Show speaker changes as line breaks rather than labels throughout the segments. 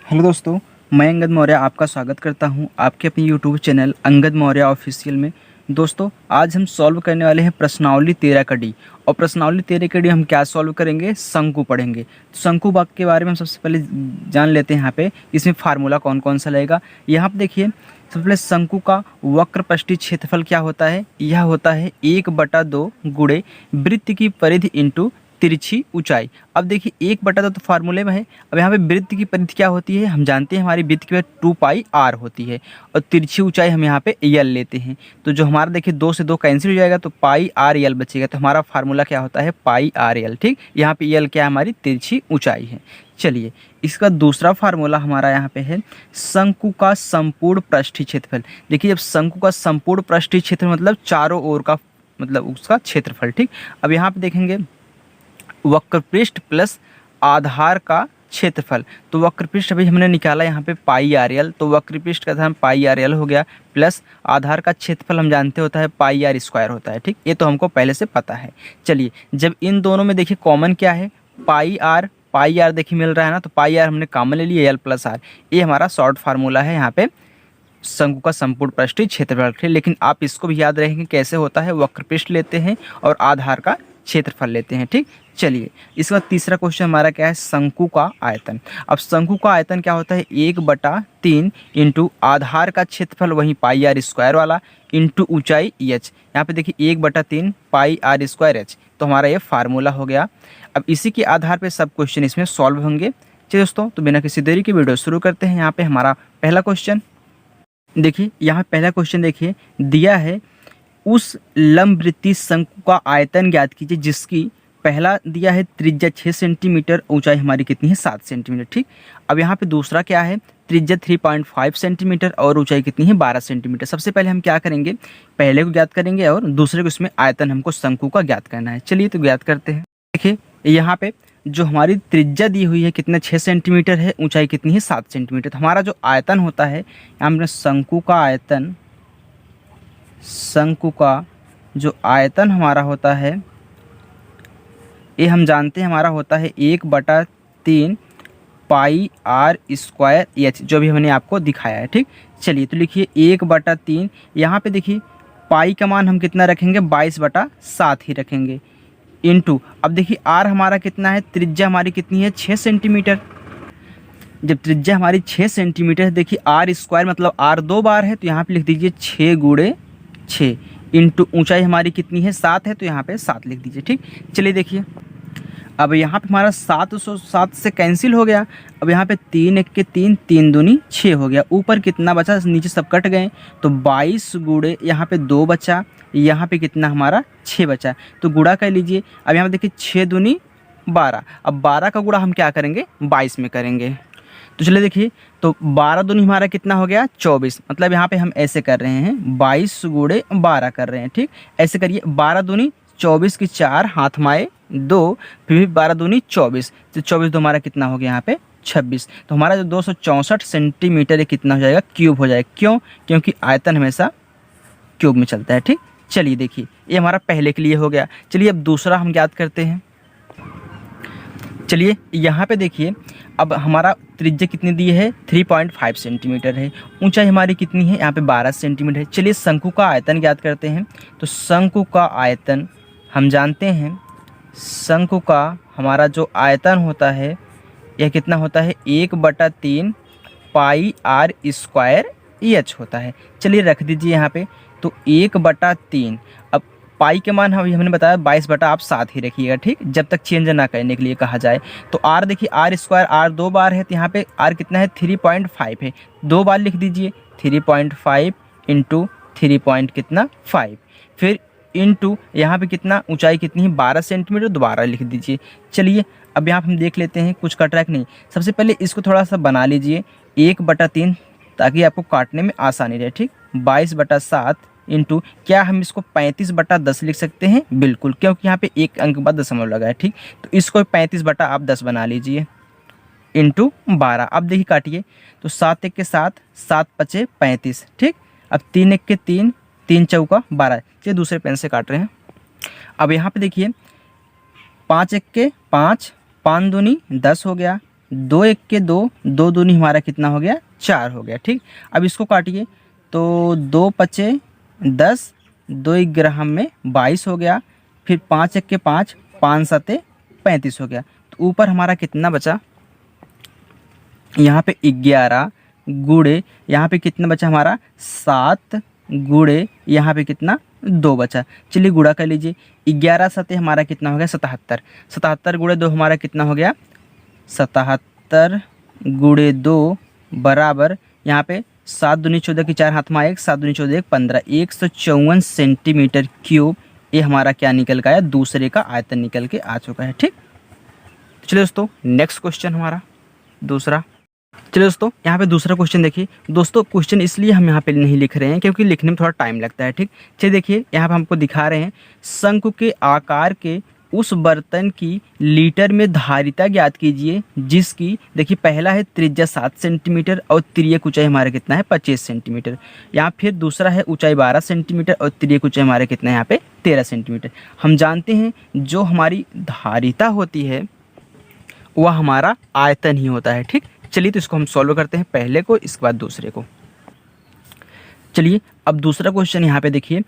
Hello दोस्तों, मैं अंगद मौर्य आपका स्वागत करता हूं आपके अपने YouTube channel Angad Maurya official में। दोस्तों, आज हम सॉल्व करने वाले हैं प्रश्नावली 13 का डी। और प्रश्नावली 13 का डी हम क्या सॉल्व करेंगे? शंकु पढ़ेंगे। तो शंकु भाग के बारे में हम सबसे पहले जान लेते हैं। यहाँ पे इसमें फार्मूला कौन कौन सा लगेगा। यहाँ पे देखिए, सबसे पहले शंकु का वक्रपष्टीय क्षेत्रफल क्या होता है? यह होता है 1/2 गुणे वृत्त की परिधि इंटू तिरछी ऊंचाई। अब देखिए 1/2 तो फार्मूले में है। अब यहाँ पे वृत्त की परिधि क्या होती है? हम जानते हैं हमारी वृत्त की परिधि 2πr होती है और तिरछी ऊंचाई हम यहाँ पे यल लेते हैं। तो जो हमारा देखिए 2 से 2 कैंसिल हो जाएगा तो πr l बचेगा। तो हमारा फार्मूला क्या होता है? πr l। ठीक, यहाँ पे यल क्या है? हमारी तिरछी ऊंचाई है। चलिए, इसका दूसरा फार्मूला हमारा यहाँ पे है शंकु का संपूर्ण पृष्ठीय क्षेत्रफल। देखिए, जब शंकु का संपूर्ण पृष्ठीय क्षेत्रफल मतलब चारों ओर का मतलब उसका क्षेत्रफल। ठीक, अब यहाँ पे देखेंगे वक्रपृष्ठ प्लस आधार का क्षेत्रफल। तो वक्रपृष्ठ अभी हमने निकाला यहाँ पे πr l, तो वक्रपृष्ठ का धर्म πr l हो गया, प्लस आधार का क्षेत्रफल हम जानते होता है πr² होता है। ठीक, ये तो हमको पहले से पता है। चलिए, जब इन दोनों में देखिए कॉमन क्या है? πr देखिए मिल रहा है ना, तो πr हमने कॉमन ले लिया, l + r। ये हमारा शॉर्ट फार्मूला है यहाँ पे शंकु का संपूर्ण पृष्ठीय क्षेत्रफल। लेकिन आप इसको भी याद रखेंगे कैसे होता है? वक्रपृष्ठ लेते हैं और आधार का क्षेत्रफल लेते हैं। ठीक, चलिए, इसका तीसरा क्वेश्चन हमारा क्या है? शंकु का आयतन। अब शंकु का आयतन क्या होता है? 1/3 इंटू आधार का क्षेत्रफल वही πr² वाला इंटू ऊंचाई h। यहाँ पे देखिए 1/3 πr² h। तो हमारा ये फार्मूला हो गया। अब इसी के आधार पे सब क्वेश्चन इसमें सॉल्व होंगे। चलिए दोस्तों, तो बिना किसी देरी के वीडियो शुरू करते हैं। यहाँ पे हमारा पहला क्वेश्चन देखिए, यहाँ पहला क्वेश्चन देखिए दिया है, उस लंबवृत्तीय शंकु का आयतन ज्ञात कीजिए जिसकी पहला दिया है त्रिज्या 6 सेंटीमीटर, ऊंचाई हमारी कितनी है? 7 सेंटीमीटर। ठीक, अब यहाँ पे दूसरा क्या है? त्रिज्या 3.5 सेंटीमीटर और ऊंचाई कितनी है? 12 सेंटीमीटर। सबसे पहले हम क्या करेंगे? पहले को ज्ञात करेंगे और दूसरे को इसमें आयतन हमको शंकु का ज्ञात करना है। चलिए, तो ज्ञात करते हैं। देखिए, यहाँ पे जो हमारी त्रिज्या दी हुई है कितना? 6 सेंटीमीटर है, ऊंचाई कितनी है? 7 सेंटीमीटर। तो हमारा जो आयतन होता है, यहाँ पे शंकु का आयतन, शंकु का जो आयतन हमारा होता है ये हम जानते हैं हमारा होता है 1/3 πr² h, जो भी हमने आपको दिखाया है। ठीक, चलिए, तो लिखिए 1/3। यहाँ पे देखिए पाई का मान हम कितना रखेंगे? 22/7 ही रखेंगे, इंटू अब देखिए r हमारा कितना है? त्रिज्या हमारी कितनी है? 6 सेंटीमीटर। जब त्रिज्या हमारी 6 सेंटीमीटर है, देखिए r² मतलब r 2 बार है, तो यहाँ पे लिख दीजिए 6 × 6 इंटू ऊंचाई हमारी कितनी है? 7 है, तो यहाँ पे 7 लिख दीजिए। ठीक, चलिए देखिए, अब यहाँ पे हमारा 7 से कैंसिल हो गया। अब यहाँ पे 3 × 3 3 दूनी 6 हो गया। ऊपर कितना बचा? नीचे सब कट गए, तो 22 गुणे यहाँ पे 2 बचा, यहाँ पे कितना हमारा? 6 बचा। तो गुणा कर लीजिए। अब यहाँ पे देखिए 6 दूनी 12। अब 12 का गुणा हम क्या करेंगे? 22 में करेंगे। तो चलिए देखिए, तो 12 दूनी हमारा कितना हो गया? 24। मतलब यहाँ पे हम ऐसे कर रहे हैं 22 गुणे 12 कर रहे हैं। ठीक, ऐसे करिए, 12 दूनी 24 की 4 हाथ माए 2, फिर भी 12 दूनी 24, तो 24 तो हमारा कितना हो गया? यहाँ पे 26। तो हमारा जो 264 सेंटीमीटर है कितना हो जाएगा? क्यूब हो जाएगा। क्यों? क्योंकि आयतन हमेशा क्यूब में चलता है। ठीक, चलिए देखिए, ये हमारा पहले के लिए हो गया। चलिए, अब दूसरा हम ज्ञात करते हैं। चलिए, यहाँ पे देखिए, अब हमारा त्रिज्या कितनी दी है? 3.5 सेंटीमीटर है, ऊंचाई हमारी कितनी है? यहाँ पे 12 सेंटीमीटर है। चलिए, शंकु का आयतन ज्ञात करते हैं। तो शंकु का आयतन हम जानते हैं, शंकु का हमारा जो आयतन होता है यह कितना होता है? 1/3 πr² h होता है। चलिए, रख दीजिए यहाँ पे, तो 1/3। अब पाई के मान हमने बताया 22 आप 7 ही रखिएगा। ठीक, जब तक चेंज ना करने के लिए कहा जाए। तो r देखिए r² r 2 बार है, तो यहाँ पे r कितना है? 3.5 है, 2 बार लिख दीजिए। 3.5 इंटू 3 कितना 5, फिर इंटू यहाँ पे कितना? ऊंचाई कितनी है? 12 सेंटीमीटर, दोबारा लिख दीजिए। चलिए, अब यहाँ हम देख लेते हैं कुछ कट रहा है कि नहीं। सबसे पहले इसको थोड़ा सा बना लीजिए 1/3, ताकि आपको काटने में आसानी रहे। ठीक, 22/7 इंटू क्या हम इसको 35/10 लिख सकते हैं? बिल्कुल, क्योंकि यहाँ पे एक अंक बाद दशमलव लगा है। ठीक, तो इसको 35/10 बना लीजिए, इंटू 12। अब देखिए काटिए, तो 7 1 के 7, 7 5 35। ठीक, अब 3 1 के 3, 3 चौका 12। चलिए, दूसरे पेन से काट रहे हैं। अब यहाँ पे देखिए 5 1 के 5, 5 दूनी 10 हो गया, दो एक के दो, दो दूनी हमारा कितना हो गया, 4 हो गया। ठीक, अब इसको काटिए तो 2 पचे 10, 2 ग्राम में 22 हो गया। फिर 5 एक के 5, 5 सते 35 हो गया। तो ऊपर हमारा कितना बचा, यहाँ पे 11 गुड़े, यहाँ पे कितना बचा हमारा 7 गुड़े, यहाँ पे कितना 2 बचा। चलिए गुड़ा कर लीजिए, 11 सते हमारा कितना हो गया 77, 77 गुड़े 2 हमारा कितना हो गया 77 गुड़े 2 बराबर, यहाँ पे 7 दूनी 14 की 4 हाथ में आए, 7 दूनी 14 15, 154 सेंटीमीटर क्यूब ये हमारा क्या निकल का आया, दूसरे का आयतन निकल के आ चुका है। ठीक, चलिए दोस्तों नेक्स्ट क्वेश्चन हमारा दूसरा। चलिए दोस्तों यहाँ पे दूसरा क्वेश्चन देखिए। दोस्तों क्वेश्चन इसलिए हम यहाँ पे नहीं लिख रहे हैं क्योंकि लिखने में थोड़ा टाइम लगता है। ठीक, चलिए देखिए यहाँ पे हमको दिखा रहे हैं, शंकु के आकार के उस बर्तन की लीटर में धारिता ज्ञात कीजिए जिसकी, देखिए पहला है त्रिज्या 7 सेंटीमीटर और तिर्यक ऊंचाई हमारे कितना है 25 सेंटीमीटर। यहाँ फिर दूसरा है ऊंचाई 12 सेंटीमीटर और तिर्यक ऊंचाई हमारे कितना है यहाँ पे 13 सेंटीमीटर। हम जानते हैं जो हमारी धारिता होती है वह हमारा आयतन ही होता है। ठीक, चलिए तो इसको हम सॉल्व करते हैं, पहले को इसके बाद दूसरे को। चलिए अब दूसरा क्वेश्चन यहाँ पे देखिए,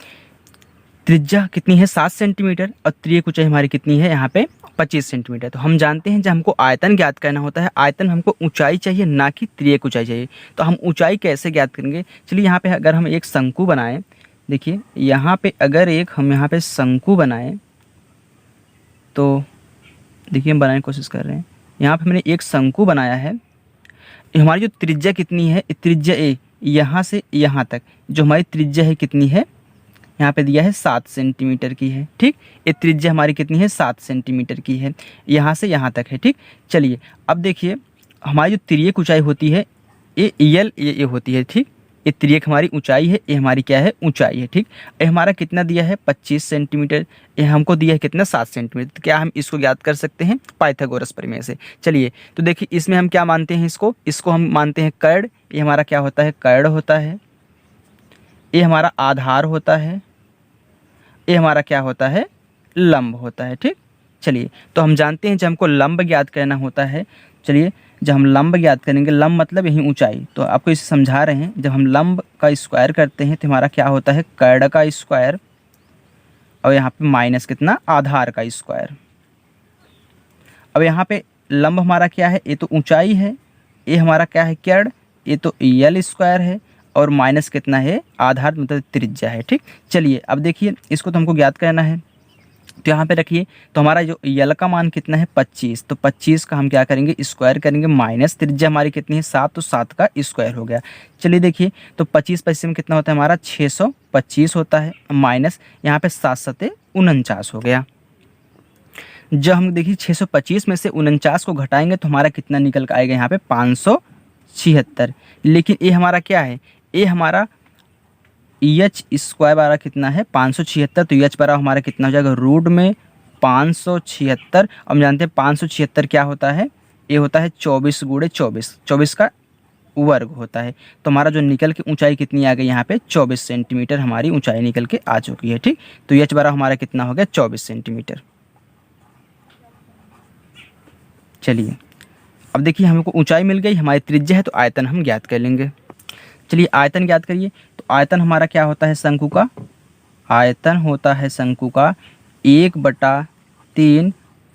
त्रिज्या कितनी है 7 सेंटीमीटर और तिर्यक ऊंचाई हमारी कितनी है यहाँ पे 25 सेंटीमीटर। तो हम जानते हैं जब हमको आयतन ज्ञात करना होता है, आयतन हमको ऊंचाई चाहिए ना कि तिर्यक ऊंचाई चाहिए। तो हम ऊंचाई कैसे ज्ञात करेंगे, चलिए यहाँ पे अगर हम एक शंकु बनाएं, देखिए यहाँ पे अगर एक हम यहाँ पे शंकु बनाएं तो देखिए हम बनाने की कोशिश कर रहे हैं। यहाँ पे मैंने एक शंकु बनाया है, हमारी जो त्रिज्या कितनी है, त्रिज्या ए यहाँ से यहाँ तक जो हमारी त्रिज्या है कितनी है, यहाँ पे दिया है 7 सेंटीमीटर की है। ठीक, ये त्रिज्या हमारी कितनी है 7 सेंटीमीटर की है, यहाँ से यहाँ तक है। ठीक, चलिए अब देखिए हमारी जो तिर्यक ऊंचाई होती है ये यल ये होती है। ठीक, ये तिर्यक हमारी ऊंचाई है, ये हमारी क्या है ऊंचाई है। ठीक, ये हमारा कितना दिया है 25 सेंटीमीटर, ये हमको दिया है कितना 7 सेंटीमीटर। तो क्या हम इसको ज्ञात कर सकते हैं पाइथागोरस प्रमेय से। चलिए तो देखिए इसमें हम क्या मानते हैं, इसको हम मानते हैं कर्ण, ये हमारा क्या होता है कर्ण होता है, ये हमारा आधार होता है, ये हमारा क्या होता है लंब होता है। ठीक, चलिए तो हम जानते हैं जब हमको लंब ज्ञात करना होता है, चलिए जब हम लंब ज्ञात करेंगे, लंब मतलब यही ऊंचाई, तो आपको इसे समझा रहे हैं, जब हम लंब का स्क्वायर करते हैं तो हमारा क्या होता है कर्ण का स्क्वायर और यहाँ पे माइनस कितना आधार का स्क्वायर। अब यहाँ पे लंब हमारा क्या है, ये तो ऊंचाई है, ये हमारा क्या है कर्ण, ये तो यल स्क्वायर है और माइनस कितना है आधार मतलब त्रिज्या है। ठीक, चलिए अब देखिए इसको तो हमको ज्ञात करना है, तो यहाँ पे रखिए तो हमारा जो यल का मान कितना है 25, तो 25 का हम क्या करेंगे स्क्वायर करेंगे, माइनस त्रिज्या हमारी कितनी है 7, तो 7 का स्क्वायर हो गया। चलिए देखिए तो 25 में कितना होता है हमारा 625 होता है, माइनस यहाँ पे 7 सते 49 हो गया। जब हम देखिए 625 में से 49 को घटाएंगे तो हमारा कितना निकल कर आएगा यहाँ पे 576। लेकिन ये हमारा क्या है, ये हमारा एच स्क्वायर बराबर कितना है 576, तो एच बराबर हमारा कितना हो जाएगा रूट में 576। हम जानते हैं 576 क्या होता है, ये होता है 24 गुणे 24, 24 का वर्ग होता है। तो हमारा जो निकल के ऊंचाई कितनी आ गई यहाँ पे 24 सेंटीमीटर हमारी ऊंचाई निकल के आ चुकी है। ठीक, तो एच बराबर हमारा कितना हो गया 24 सेंटीमीटर। चलिए अब देखिए हमको ऊंचाई मिल गई, हमारी त्रिज्या है, तो आयतन हम ज्ञात कर लेंगे। चलिए आयतन ज्ञात करिए, तो आयतन हमारा क्या होता है शंकु का, आयतन होता है शंकु का 1/3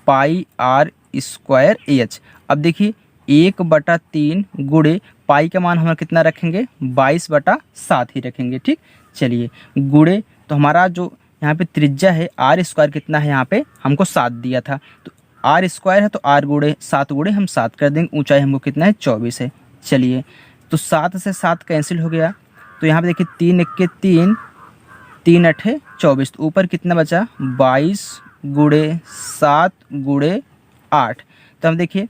पाई आर स्क्वायर एच। अब देखिए 1/3 गुणे पाई का मान हमारा कितना रखेंगे 22/7 ही रखेंगे। ठीक, चलिए गुणे तो हमारा जो यहाँ पे त्रिज्या है आर स्क्वायर कितना है, यहाँ पे हमको 7 दिया था, तो आर स्क्वायर है तो आर गुणे 7 गुणे हम 7 कर देंगे, ऊंचाई हमको कितना है 24 है। चलिए तो 7 से 7 कैंसिल हो गया, तो यहाँ पे देखिए 3 1 3, 3 8 24, तो ऊपर कितना बचा 22 गुणे 7 गुणे 8, तो हम देखिए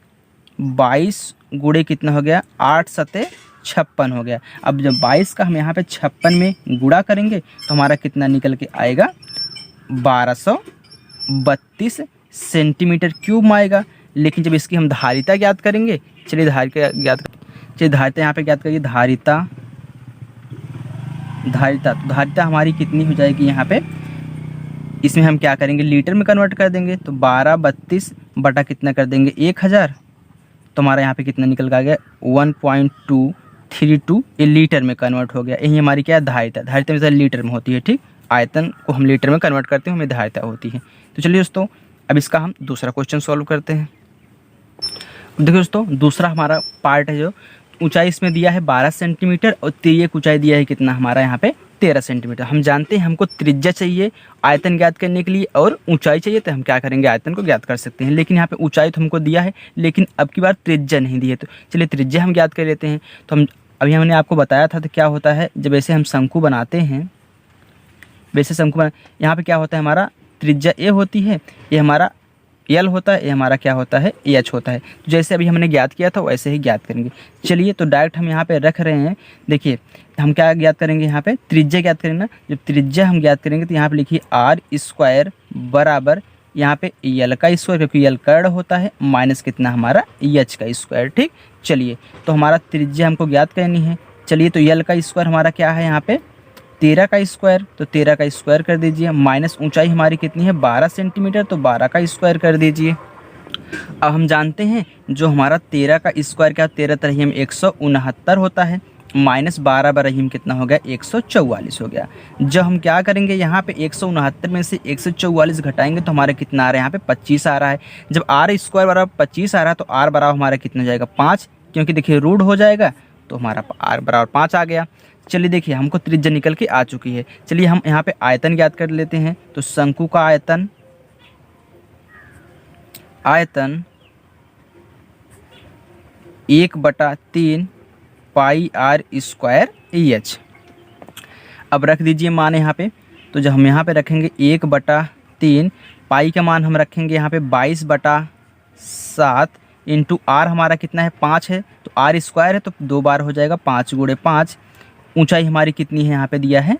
22 गुणे कितना हो गया 8 सते 56 हो गया। अब जब 22 का हम यहाँ पे 56 में गुणा करेंगे तो हमारा कितना निकल के आएगा 1232 सेंटीमीटर क्यूब आएगा। लेकिन जब इसकी हम धारिता ज्ञात करेंगे, चलिए धारिता ज्ञात, चलिए धारिता यहाँ पे ज्ञात करिए, धारिता तो धारिता हमारी कितनी हो जाएगी यहाँ पे, इसमें हम क्या करेंगे लीटर में कन्वर्ट कर देंगे, तो 1232 बटा कितना कर देंगे 1000, तो हमारा यहाँ पे कितना निकल के आ गया 1.232, ये लीटर में कन्वर्ट हो गया। यही हमारी क्या है धारिता, धारिता में लीटर में होती है, ठीक। आयतन को हम लीटर में कन्वर्ट करते हैं, हमें धारिता होती है। तो चलिए दोस्तों अब इसका हम दूसरा क्वेश्चन सॉल्व करते हैं। देखिए दोस्तों दूसरा हमारा पार्ट है, जो ऊंचाई इसमें दिया है 12 सेंटीमीटर और तिर्यक ऊंचाई दिया है कितना हमारा यहाँ पे 13 सेंटीमीटर। हम जानते हैं हमको त्रिज्या चाहिए आयतन ज्ञात करने के लिए और ऊंचाई चाहिए, तो हम क्या करेंगे आयतन को ज्ञात कर सकते हैं। लेकिन यहाँ पे ऊंचाई तो हमको दिया है, लेकिन अब की बार त्रिज्या नहीं दी है, तो चलिए त्रिज्या हम ज्ञात कर लेते हैं। तो हम अभी हमने आपको बताया था तो क्या होता है, जब ऐसे हम शंकु बनाते हैं, वैसे शंकु बना, यहाँ पे क्या होता है हमारा त्रिज्या ए होती है, ये हमारा एल होता है, ये हमारा क्या होता है एच होता है। तो जैसे अभी हमने ज्ञात किया था वैसे ही ज्ञात करेंगे। चलिए तो डायरेक्ट हम यहाँ पे रख रहे हैं। देखिए हम क्या ज्ञात करेंगे, यहाँ पे त्रिज्या ज्ञात करेंगे ना। जब त्रिज्या हम ज्ञात करेंगे तो यहाँ पे लिखिए आर स्क्वायर बराबर यहाँ पे यल का स्क्वायर, क्योंकि यल कर्ण होता है, माइनस कितना हमारा एच का स्क्वायर, ठीक। चलिए तो हमारा त्रिज्या हमको ज्ञात करनी है। चलिए तो यल का स्क्वायर हमारा क्या है यहाँ पे 13 का स्क्वायर, तो 13 का स्क्वायर कर दीजिए, माइनस ऊंचाई हमारी कितनी है 12 सेंटीमीटर, तो 12 का स्क्वायर कर दीजिए। अब हम जानते हैं जो हमारा 13 का स्क्वायर क्या 13 तरहीम 169 होता है, माइनस 12 बरहीम कितना हो गया 144 हो गया। जब हम क्या करेंगे यहाँ पे 169 में से 144 घटाएंगे तो हमारा कितना आ रहा है यहाँ पे 25 आ रहा है। जब आर स्क्वायर बराबर 25 आ रहा है तो आर बराबर हमारा कितना हो जाएगा 5, क्योंकि देखिए रूट हो जाएगा तो हमारा आर बराबर 5 आ गया। चलिए देखिए हमको त्रिज्या निकल के आ चुकी है। चलिए हम यहाँ पे आयतन ज्ञात कर लेते हैं। तो शंकु का आयतन 1/3 पाई आर स्क्वायर एच। अब रख दीजिए मान यहाँ पे। तो जब हम यहाँ पे रखेंगे 1/3 पाई का मान हम रखेंगे यहाँ पे 22/7 इंटू आर हमारा कितना है 5 है, तो आर स्क्वायर है तो 2 बार हो जाएगा 5 × 5। ऊंचाई हमारी कितनी है यहाँ पे दिया है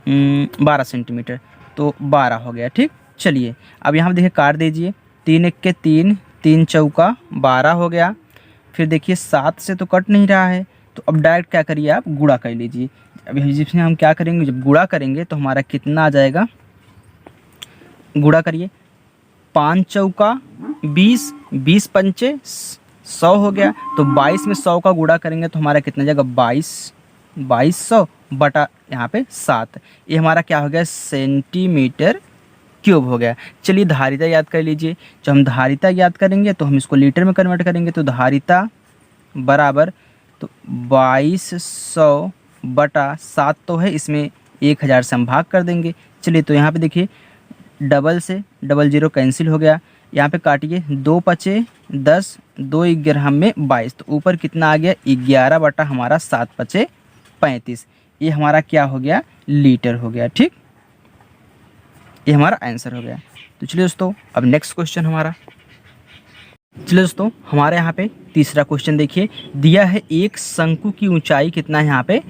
12 सेंटीमीटर, तो 12 हो गया, ठीक। चलिए अब यहाँ पे देखिए काट दीजिए, 3 × 1 = 3, 3 × 4 = 12 हो गया। फिर देखिए 7 से तो कट नहीं रहा है, तो अब डायरेक्ट क्या करिए आप गुणा कर लीजिए। अभी जिसमें हम क्या करेंगे जब गुणा करेंगे तो हमारा कितना आ जाएगा, गुणा करिए 5 × 20, 20 × 5 = 100 हो गया। तो 22 में 100 का गुणा करेंगे तो हमारा कितना जाएगा 2200 बटा यहाँ पे 7, ये हमारा क्या हो गया सेंटीमीटर क्यूब हो गया। चलिए धारिता याद कर लीजिए। जब हम धारिता याद करेंगे तो हम इसको लीटर में कन्वर्ट करेंगे, तो धारिता बराबर तो 2200 बटा 7 तो है, इसमें 1000 से हम भाग कर देंगे। चलिए तो यहाँ पे देखिए डबल से डबल जीरो कैंसिल हो गया, यहाँ पे काटिए 2 × 5 = 10, 2 11 में 22, तो ऊपर कितना आ गया 11 बटा हमारा 7 × 5 = 35। ये हमारा क्या हो गया लीटर हो गया, ठीक। ये हमारा आंसर हो गया। तो चलिए दोस्तों अब नेक्स्ट क्वेश्चन हमारा, चलिए दोस्तों हमारे यहाँ पे तीसरा क्वेश्चन देखिए। दिया है एक शंकु की ऊंचाई कितना है यहाँ पे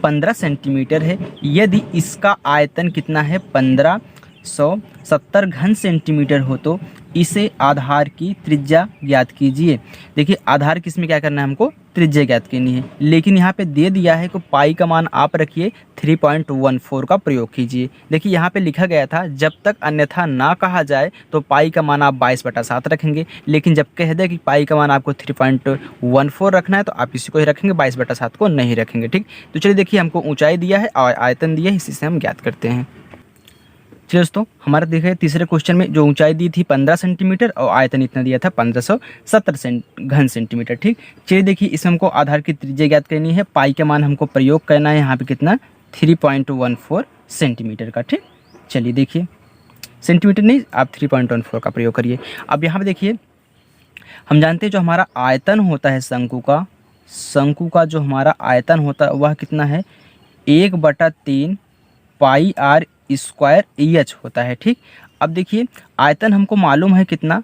15 सेंटीमीटर है, यदि इसका आयतन कितना है 1570 घन सेंटीमीटर हो तो इसे आधार की त्रिज्या ज्ञात कीजिए। देखिए आधार किस में क्या करना है हमको त्रिज्या ज्ञात करनी है, लेकिन यहाँ पे दे दिया है कि पाई का मान आप रखिए 3.14 का प्रयोग कीजिए। देखिए यहाँ पे लिखा गया था जब तक अन्यथा ना कहा जाए तो पाई का मान आप 22/7 रखेंगे, लेकिन जब कह दे कि पाई का मान आपको 3.14 रखना है तो आप इसी को ही रखेंगे, 22/7 को नहीं रखेंगे, ठीक। तो चलिए देखिए हमको ऊंचाई दिया है और आयतन दिया है, इसी से हम ज्ञात करते हैं। चलिए दोस्तों हमारा देखिए तीसरे क्वेश्चन में जो ऊंचाई दी थी 15 सेंटीमीटर और आयतन इतना दिया था 1570 घन सेंटीमीटर, ठीक। चलिए देखिए इसमें हमको आधार की त्रिज्या ज्ञात करनी है, पाई का मान हमको प्रयोग करना है यहाँ पे कितना 3.14 सेंटीमीटर का, ठीक। चलिए देखिए सेंटीमीटर नहीं आप 3.14 का प्रयोग करिए। अब यहाँ पे देखिए हम जानते हैं जो हमारा आयतन होता है शंकु का जो हमारा आयतन होता है वह कितना है 1/3 पाई आर स्क्वायर एच होता है, ठीक। अब देखिए आयतन हमको मालूम है कितना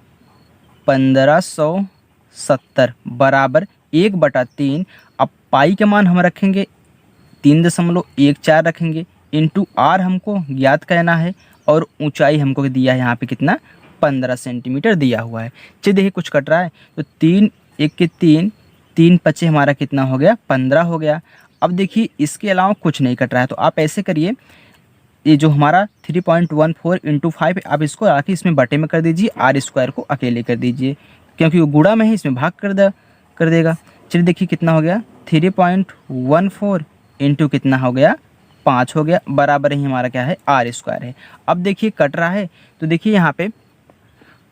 1570 बराबर 1/3। अब पाई का मान हम रखेंगे 3.14 रखेंगे, इंटू आर हमको ज्ञात करना है और ऊंचाई हमको दिया है यहाँ पे कितना 15 सेंटीमीटर दिया हुआ है। चलिए देखिए कुछ कट रहा है तो 3 × 1 = 3, 3 × 5 हमारा कितना हो गया 15 हो गया। अब देखिए इसके अलावा कुछ नहीं कट रहा है, तो आप ऐसे करिए ये जो हमारा 3.14 × 5 आप इसको आके इसमें बटे में कर दीजिए, आर स्क्वायर को अकेले कर दीजिए। क्योंकि वो गुणा में है, इसमें भाग कर देगा। चलिए देखिए कितना हो गया, 3.14 इंटू कितना हो गया, 5 हो गया, बराबर ही हमारा क्या है, आर स्क्वायर है। अब देखिए कट रहा है, तो देखिए यहाँ पे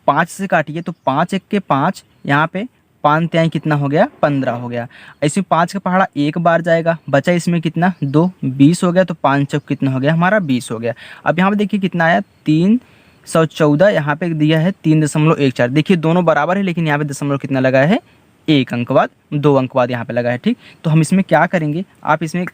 5 से काटिए तो 5 एक के 5, यहाँ पे 5 त्याई कितना हो गया, 15 हो गया। इसमें 5 का पहाड़ा एक बार जाएगा, बचा इसमें कितना 2, 20 हो गया। तो 5 चौक कितना हो गया हमारा, 20 हो गया। अब यहाँ पे देखिए कितना आया, 314, यहाँ पे दिया है 3.14। देखिए दोनों बराबर है, लेकिन यहाँ पे दशमलव कितना लगा है, 1 अंक बाद, 2 अंक बाद यहाँ पे लगा है। ठीक, तो हम इसमें क्या करेंगे, आप इसमें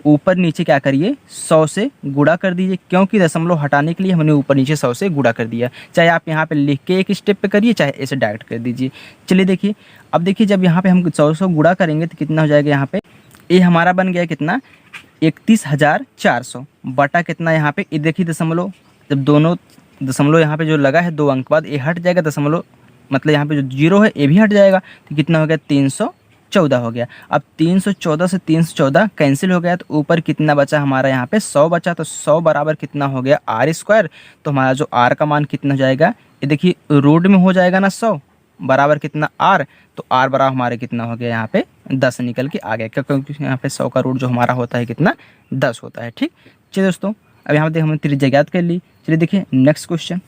ऊपर नीचे क्या करिए, 100 से गुणा कर दीजिए, क्योंकि दशमलव हटाने के लिए हमने ऊपर नीचे 100 से गुणा कर दिया। चाहे आप यहाँ पे लिख के एक स्टेप पे करिए, चाहे ऐसे डायरेक्ट कर दीजिए। चलिए देखिए, अब देखिए जब यहाँ पे हम 100 से गुणा करेंगे तो कितना हो जाएगा, यहाँ पे ये हमारा बन गया कितना, 31,400 बटा कितना, यहाँ पे ये देखिए दशमलव, जब दोनों दशमलव यहाँ पे जो लगा है 2 अंक बाद, ये हट जाएगा दशमलव, मतलब यहाँ पे जो 0 है ये भी हट जाएगा, तो कितना हो गया, 314 हो गया। अब 314 से 314 कैंसिल हो गया, तो ऊपर कितना बचा हमारा, यहाँ पे 100 बचा। तो 100 बराबर कितना हो गया, आर स्क्वायर। तो हमारा जो आर का मान कितना हो जाएगा, ये देखिए रूट में हो जाएगा ना, 100 बराबर कितना आर, तो आर बराबर हमारे कितना हो गया, यहाँ पे 10 निकल के आ गया, क्योंकि यहाँ पे 100 का रूट जो हमारा होता है कितना, 10 होता है। ठीक, चलिए दोस्तों, अब यहाँ पे हमने त्रिज्या ज्ञात कर ली। चलिए देखिए नेक्स्ट क्वेश्चन।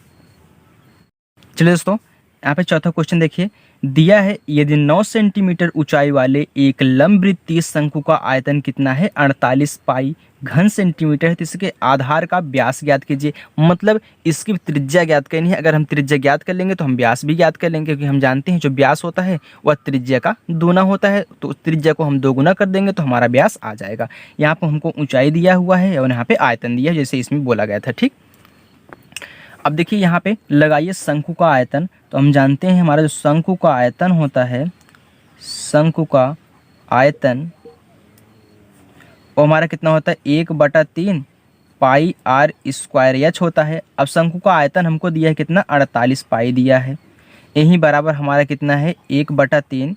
चलिए दोस्तों, यहाँ पे चौथा क्वेश्चन देखिए, दिया है यदि 9 सेंटीमीटर ऊंचाई वाले एक लंबवृत्तीय शंकु का आयतन कितना है, 48 पाई घन सेंटीमीटर है, तो इसके आधार का व्यास ज्ञात कीजिए। मतलब इसकी त्रिज्या ज्ञात करनी है। अगर हम त्रिज्या ज्ञात कर लेंगे तो हम व्यास भी ज्ञात कर लेंगे, क्योंकि हम जानते हैं जो व्यास होता है वह त्रिज्या का दूना होता है। तो त्रिज्या को हम 2 गुना कर देंगे तो हमारा व्यास आ जाएगा। यहाँ पर हमको ऊंचाई दिया हुआ है और यहाँ पे आयतन दिया है, जैसे इसमें बोला गया था। ठीक, अब देखिए यहाँ पे लगाइए शंकु का आयतन। तो हम जानते हैं हमारा जो शंकु का आयतन होता है, शंकु का आयतन वो हमारा कितना होता है, 1/3 पाई आर स्क्वायर एच होता है। अब शंकु का आयतन हमको दिया है कितना, 48 पाई दिया है। यही बराबर हमारा कितना है, 1/3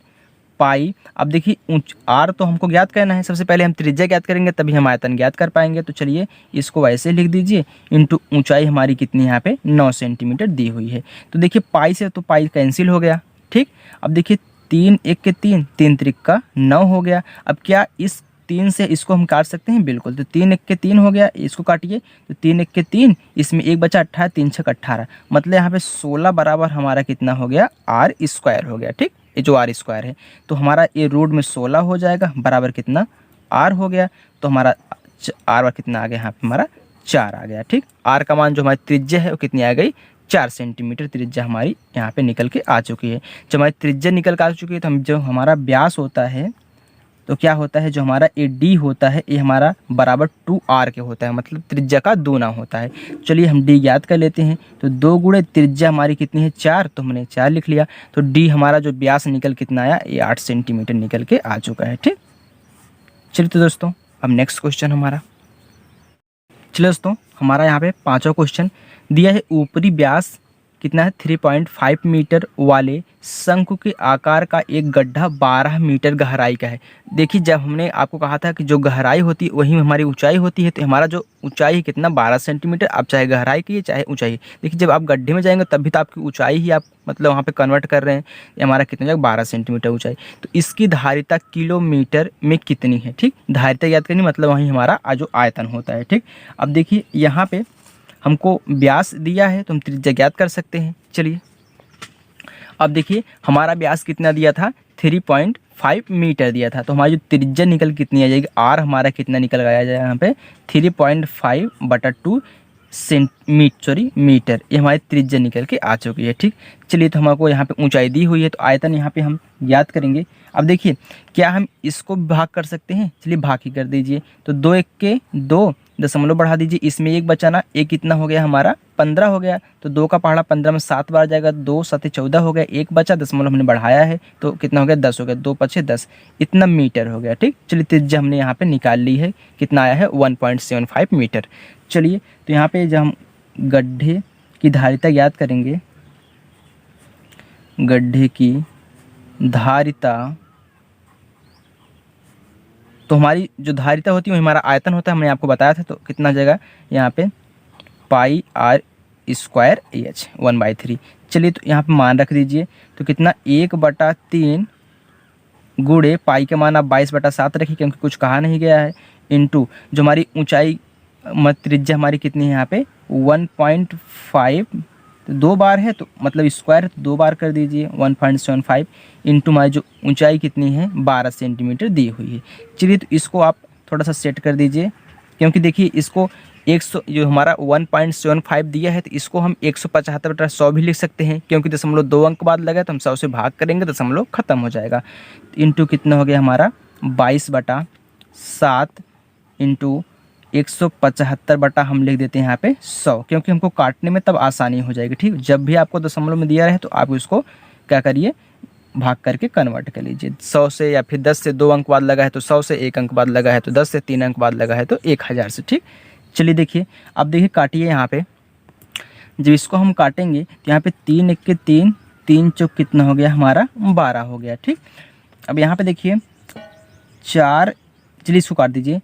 पाई। अब देखिए आर तो हमको ज्ञात करना है, सबसे पहले हम त्रिज्या ज्ञात करेंगे तभी हम आयतन ज्ञात कर पाएंगे। तो चलिए इसको वैसे लिख दीजिए, इंटू ऊंचाई हमारी कितनी यहाँ पे 9 सेंटीमीटर दी हुई है। तो देखिए पाई से तो पाई कैंसिल हो गया। ठीक, अब देखिए 3 1 के 3, 3 त्रिक का 9 हो गया। अब क्या इस 3 से इसको हम काट सकते हैं, बिल्कुल। तो 3 1 के 3 हो गया, इसको काटिए तो 3 1 के 3, इसमें 1 बचा 18, 3 6 18, मतलब यहाँ पे 16 बराबर हमारा कितना हो गया, आर स्क्वायर हो गया। ठीक, ये जो आर स्क्वायर है तो हमारा ये रूट में 16 हो जाएगा, बराबर कितना आर हो गया। तो हमारा आर कितना आ गया, यहाँ पे हमारा 4 आ गया। ठीक, आर का मान जो हमारी त्रिज्या है वो कितनी आ गई, 4 सेंटीमीटर त्रिज्या हमारी यहाँ पे निकल के आ चुकी है। जब हमारी त्रिज्या निकल के आ चुकी है तो हम जो हमारा व्यास होता है तो क्या होता है, जो हमारा ए डी होता है ये हमारा बराबर 2r के होता है, मतलब त्रिज्या का दूना होता है। चलिए हम डी ज्ञात कर लेते हैं। तो 2 गुणे त्रिज्या हमारी कितनी है, 4, तो हमने 4 लिख लिया। तो डी हमारा जो व्यास निकल कितना आया, ये 8 सेंटीमीटर निकल के आ चुका है। ठीक, चलिए तो दोस्तों अब नेक्स्ट क्वेश्चन हमारा, चलिए दोस्तों हमारा यहाँ पे 5वां क्वेश्चन दिया है, ऊपरी व्यास कितना है 3.5 मीटर वाले शंकु के आकार का एक गड्ढा 12 मीटर गहराई का है। देखिए जब हमने आपको कहा था कि जो गहराई होती है वही हमारी ऊंचाई होती है, तो हमारा जो ऊंचाई है कितना 12 सेंटीमीटर। आप चाहे गहराई की चाहे ऊंचाई, देखिए जब आप गड्ढे में जाएंगे तब भी तो आपकी ऊंचाई ही आप मतलब वहाँ पे कन्वर्ट कर रहे हैं। ये हमारा कितना जाएगा 12 सेंटीमीटर ऊंचाई। तो इसकी धारिता किलोमीटर में कितनी है। ठीक, धारिता याद करनी, मतलब वही हमारा जो आयतन होता है। ठीक, अब देखिए यहाँ पे हमको व्यास दिया है तो हम त्रिज्या ज्ञात कर सकते हैं। चलिए अब देखिए हमारा व्यास कितना दिया था, 3.5 मीटर दिया था। तो हमारी जो त्रिज्या निकल कितनी आ जाएगी, आर हमारा कितना निकल आया जाएगा यहाँ पे 3.5/2 मीटर, ये हमारी त्रिज्या निकल के आ चुकी है। ठीक, चलिए तो हमको यहाँ पे ऊंचाई दी हुई है तो आयतन यहाँ पे हम ज्ञात करेंगे। अब देखिए क्या हम इसको भाग कर सकते हैं, चलिए भाग ही कर दीजिए। तो 2 1 के 2, दशमलव बढ़ा दीजिए, इसमें 1 बचाना, 1 कितना हो गया हमारा 15 हो गया। तो 2 का पहाड़ा 15 में 7 बार जाएगा, 2 7 14 हो गया, 1 बचा, दशमलव हमने बढ़ाया है तो कितना हो गया 10 हो गया, 2 5 10, इतना मीटर हो गया। ठीक, चलिए त्रिज्या हमने यहाँ पे निकाल ली है, कितना आया है 1.75 मीटर। चलिए तो यहाँ पे जब हम गड्ढे की धारिता ज्ञात करेंगे, गड्ढे की धारिता, तो हमारी जो धारिता होती है वो हमारा आयतन होता है, हमने आपको बताया था। तो कितना जगह यहाँ पे पाई आर स्क्वायर एच 1/3। चलिए तो यहाँ पे मान रख दीजिए, तो कितना 1/3 गुणे पाई के मान आप 22/7 रखिए क्योंकि कुछ कहा नहीं गया है, इंटू जो हमारी ऊंचाई त्रिज्या हमारी कितनी है यहाँ पे 1.5, तो 2 बार है तो मतलब स्क्वायर है तो 2 बार कर दीजिए 1.75, इंटू हमारी जो ऊंचाई कितनी है 12 सेंटीमीटर दी हुई है। चलिए तो इसको आप थोड़ा सा सेट कर दीजिए, क्योंकि देखिए इसको 100 जो हमारा 1.75 दिया है तो इसको हम 175/100 भी लिख सकते हैं, क्योंकि दशमलव 2 अंक बाद लगा तो हम 100 से भाग करेंगे, दशमलव खत्म हो जाएगा। इंटू कितना हो गया हमारा 22/7 इंटू 175 हम लिख देते हैं यहाँ पे 100, क्योंकि हमको काटने में तब आसानी हो जाएगी। ठीक, जब भी आपको दशमलव में दिया रहे तो आप इसको क्या करिए, भाग करके कन्वर्ट कर लीजिए 100 से, या फिर 10 से 2 अंक बाद लगा है तो 100 से, 1 अंक बाद लगा है तो 10 से, 3 अंक बाद लगा है तो 1000 से। ठीक, चलिए देखिए अब देखिए काटिए यहाँ पे, जब इसको हम काटेंगे तो यहाँ पे 3 1 के 3, 3 चौक कितना हो गया हमारा 12 हो गया। ठीक, अब यहाँ पे देखिए 4, चलिए इसको काट दीजिए,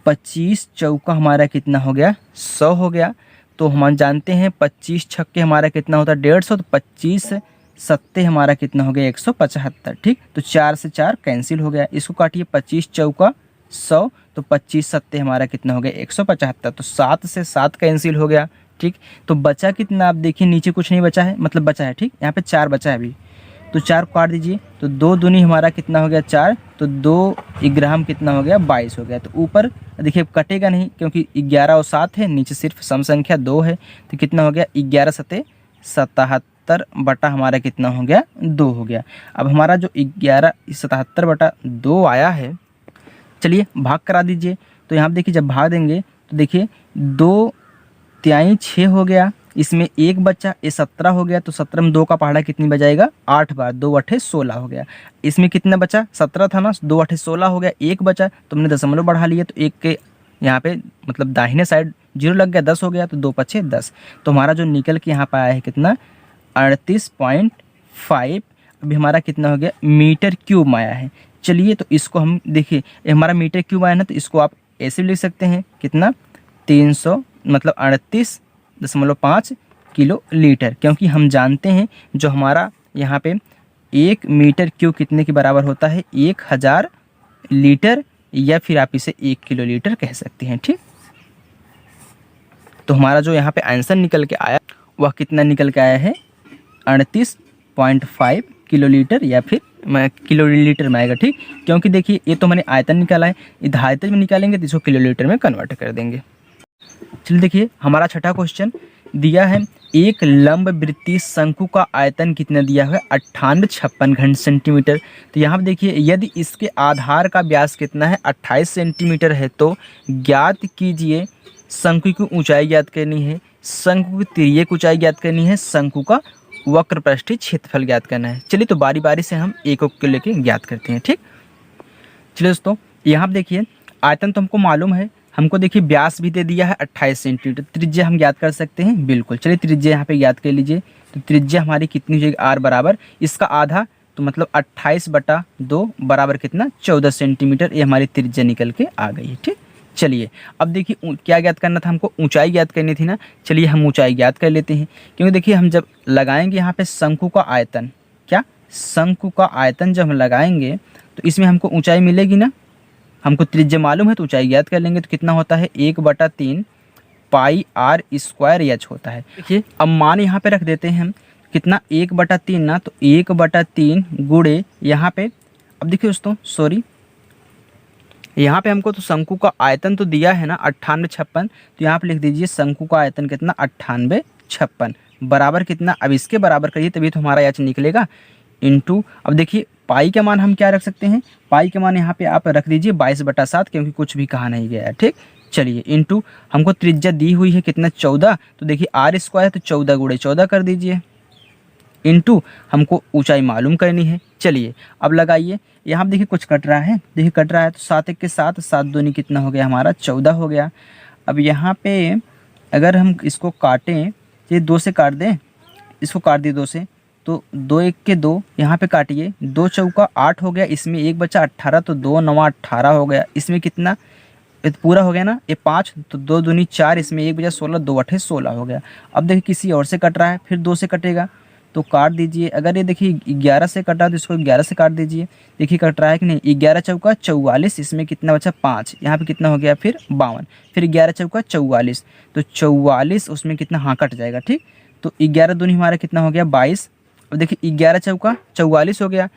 25 चौका हमारा कितना हो गया 100 हो गया। तो हम जानते हैं 25 छक्के हमारा कितना होता है 150, तो 25 सत्ते हमारा कितना हो गया 175। ठीक, तो 4 से 4 कैंसिल हो गया, इसको काटिए 25 चौका 100, तो 25 सत्ते हमारा कितना हो गया 175, तो 7 से 7 कैंसिल हो गया। ठीक, तो बचा कितना, आप देखिए नीचे कुछ नहीं बचा है, मतलब बचा है, ठीक, यहाँ पे 4 बचा है अभी, तो 4 काट दीजिए, तो 2 दूनी हमारा कितना हो गया 4, तो 2 ग्राम कितना हो गया 22 हो गया। तो ऊपर देखिए कटेगा नहीं क्योंकि 11 और 7 है, नीचे सिर्फ सम संख्या 2 है, तो कितना हो गया 11 सत्ते 77 बटा हमारा कितना हो गया 2 हो गया। अब हमारा जो 11 77/2 आया है, चलिए भाग करा दीजिए। तो यहाँ देखिए जब भाग देंगे तो देखिए 2 तिहाई 6 हो गया, इसमें 1 बचा, ये 17 हो गया, तो 17 में 2 का पहाड़ा कितनी बजाएगा 8 बार, 2 8 16 हो गया। इसमें कितना बचा 17 था ना, 2 8 16 हो गया, 1 बचा तो हमने दशमलव बढ़ा लिया, तो 1 के यहाँ पे मतलब दाहिने साइड 0 लग गया, 10 हो गया, तो 2 5 10, तो हमारा जो निकल के यहाँ पे आया है कितना 38.5, अभी हमारा कितना हो गया मीटर क्यूब आया है। चलिए तो इसको हम देखिए हमारा मीटर क्यूब आया ना, तो इसको आप ऐसे भी लिख सकते हैं कितना 300 मतलब 38.5 किलो लीटर, क्योंकि हम जानते हैं जो हमारा यहाँ पे 1 मीटर क्यूब कितने के बराबर होता है 1000 लीटर, या फिर आप इसे 1 किलो लीटर कह सकते हैं। ठीक, तो हमारा जो यहाँ पे आंसर निकल के आया वह कितना निकल के आया है 38.5 किलो लीटर, या फिर किलो लीटर में आएगा। ठीक, क्योंकि देखिए ये तो मैंने आयतन निकाला है, इधर आयतन में निकालेंगे तो इसको किलो लीटर में कन्वर्ट कर देंगे। चलिए देखिए हमारा छठा क्वेश्चन दिया है, एक लंब वृत्तीय शंकु का आयतन कितना दिया है 9856 घन सेंटीमीटर। तो यहाँ पर देखिए यदि इसके आधार का व्यास कितना है 28 सेंटीमीटर है, तो ज्ञात कीजिए शंकु की ऊंचाई ज्ञात करनी है, शंकु की तिर्यक ऊंचाई ज्ञात करनी है, शंकु का वक्र पृष्ठीय क्षेत्रफल ज्ञात करना है। चलिए तो बारी बारी से हम एक एक के लेके ज्ञात करते हैं। ठीक, चलिए दोस्तों यहाँ देखिए आयतन तो हमको मालूम है, हमको देखिए व्यास भी दे दिया है 28 सेंटीमीटर, त्रिज्या हम ज्ञात कर सकते हैं बिल्कुल। चलिए त्रिज्या यहाँ पे ज्ञात कर लीजिए, तो त्रिज्या हमारी कितनी हो जाएगी आर बराबर इसका आधा, तो मतलब 28/2 बराबर कितना 14 सेंटीमीटर, ये हमारी त्रिज्या निकल के आ गई है। ठीक, चलिए अब देखिए क्या ज्ञात करना था हमको, ऊंचाई ज्ञात करनी थी ना। चलिए हम ऊंचाई ज्ञात कर लेते हैं, क्योंकि देखिए हम जब लगाएंगे यहाँ पे शंकु का आयतन, क्या शंकु का आयतन जब हम लगाएंगे तो इसमें हमको ऊंचाई मिलेगी ना, हमको त्रिज्या मालूम है तो ऊंचाई ज्ञात कर लेंगे, तो कितना होता है 1/3 पाई आर स्क्वायर एच होता है। देखिए अब मान यहाँ पे रख देते हैं हम कितना 1/3 ना, तो 1/3 गुणे यहाँ पे, अब देखिए दोस्तों सॉरी यहाँ पे हमको तो शंकु का आयतन तो दिया है ना 9856, तो यहाँ पे लिख दीजिए शंकु का आयतन कितना 9856 बराबर कितना, अब इसके बराबर करिए तभी तो हमारा एच निकलेगा, इंटू अब देखिए पाई का मान हम क्या रख सकते हैं, पाई के मान यहाँ पे आप रख दीजिए 22/7, क्योंकि कुछ भी कहा नहीं गया है। ठीक, चलिए इंटू हमको त्रिज्या दी हुई है कितना 14, तो देखिए आर स्क्वायर तो 14 गुणे 14 कर दीजिए, इंटू हमको ऊंचाई मालूम करनी है। चलिए अब लगाइए, यहाँ देखिए कुछ कट रहा है, देखिए कट रहा है, तो 7 1 के 7, 7 दूनी कितना हो गया हमारा 14 हो गया। अब यहाँ पे अगर हम इसको काटें, ये 2 से काट दें, इसको काट दिए 2 से, तो 2 1 के 2 यहाँ पे काटिए, 2 चौका 8 हो गया, इसमें 1 बचा 18, तो 2 9 18 हो गया, इसमें कितना ये तो पूरा हो गया ना, ये 5 तो 2 दूनी 4, इसमें 1 बजा 16, 2 अठे 16 हो गया। अब देखिए किसी और से कट रहा है, फिर 2 से कटेगा तो काट दीजिए। अगर ये देखिए 11 से कटा तो इसको 11 से काट दीजिए। देखिए कट रहा है कि नहीं, 11 चौका 44, इसमें कितना बचा 5, यहाँ पे कितना हो गया फिर 52, फिर 11 चौका 44, तो 44 उसमें कितना, हाँ कट जाएगा ठीक। तो 11 दूनी हमारा कितना हो गया 22। अब देखिए 11 चौका 44 हो गया,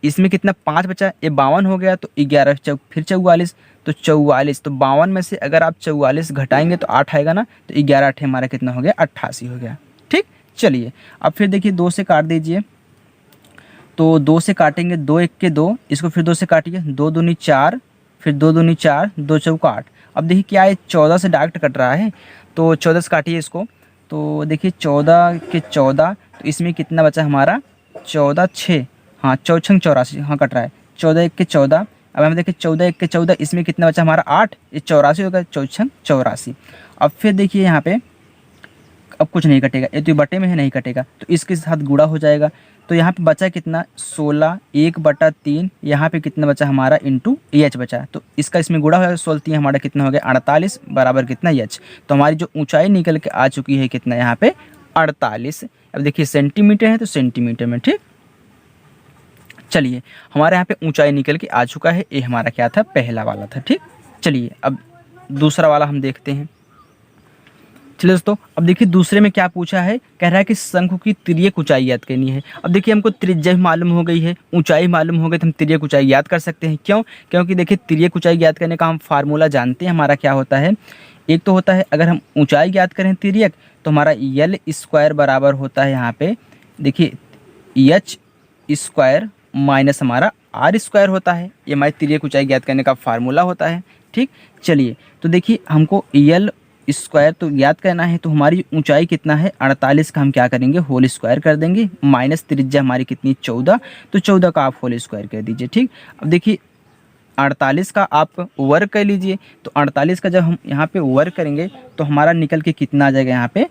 इसमें कितना 5 बचा, ये 52 हो गया, तो 11 चौक फिर 44, तो 44, तो 52 में से अगर आप 44 घटाएंगे तो 8 आएगा ना, तो 11 8 हमारा कितना हो गया 88 हो गया ठीक। चलिए अब फिर देखिए 2 से काट दीजिए, तो 2 से काटेंगे, 2 1 के 2, इसको फिर 2 से काटिए, 2 दूनी 4, फिर 2 दूनी 4, 2 चौका 8। अब देखिए क्या है 14 से डायरेक्ट कट रहा है, तो 14 से काटिए इसको, तो देखिए 14 के 14, तो इसमें कितना बचा हमारा 14 6, हाँ 14 छंग 84, हाँ कट रहा है, 14 1 के 14। अब हम देखिए 14 1 के 14, इसमें कितना बचा हमारा 8, ये 84 होगा, 14 छंग 84। अब फिर देखिए यहाँ पे अब कुछ नहीं कटेगा, ये तो बटे में है नहीं कटेगा, तो इसके साथ गुणा हो जाएगा। तो यहाँ पे बचा कितना 16, 1/3, यहाँ पे कितना बचा हमारा इंटू एच बचा, तो इसका इसमें गुणा होगा, 16 3 हमारा कितना हो गया 48 बराबर कितना एच। तो हमारी जो ऊंचाई निकल के आ चुकी है कितना यहाँ पे 48। अब देखिए सेंटीमीटर है तो सेंटीमीटर में ठीक। चलिए हमारे यहाँ पे ऊंचाई निकल के आ चुका है, ये हमारा क्या था पहला वाला था ठीक। चलिए अब दूसरा वाला हम देखते हैं। चलिए दोस्तों अब देखिए दूसरे में क्या पूछा है, कह रहा है कि शंकु की तिर्यक ऊंचाई याद करनी है। अब देखिए हमको त्रिज्या भी मालूम हो गई है, ऊंचाई मालूम हो गई, तो हम तिर्यक ऊंचाई याद कर सकते हैं। क्यों? क्योंकि देखिए तिर्यक ऊंचाई याद करने का हम फार्मूला जानते हैं, हमारा क्या होता है, एक तो होता है अगर हम ऊंचाई याद करें तिर्यक तो हमारा यल स्क्वायर बराबर होता है यहाँ पे देखिए एच स्क्वायर माइनस हमारा आर स्क्वायर होता है, ये हमारी तिर्यक ऊंचाई ज्ञात करने का फार्मूला होता है ठीक। चलिए तो देखिए हमको यल स्क्वायर तो याद करना है, तो हमारी ऊंचाई कितना है 48 का हम क्या करेंगे होल स्क्वायर कर देंगे, माइनस त्रिज्या हमारी कितनी 14, तो 14 का आप होल स्क्वायर कर दीजिए ठीक। अब देखिए 48 का आप वर्ग कर लीजिए, तो 48 का जब हम यहाँ पे वर्ग करेंगे तो हमारा निकल के कितना आ जाएगा यहाँ पे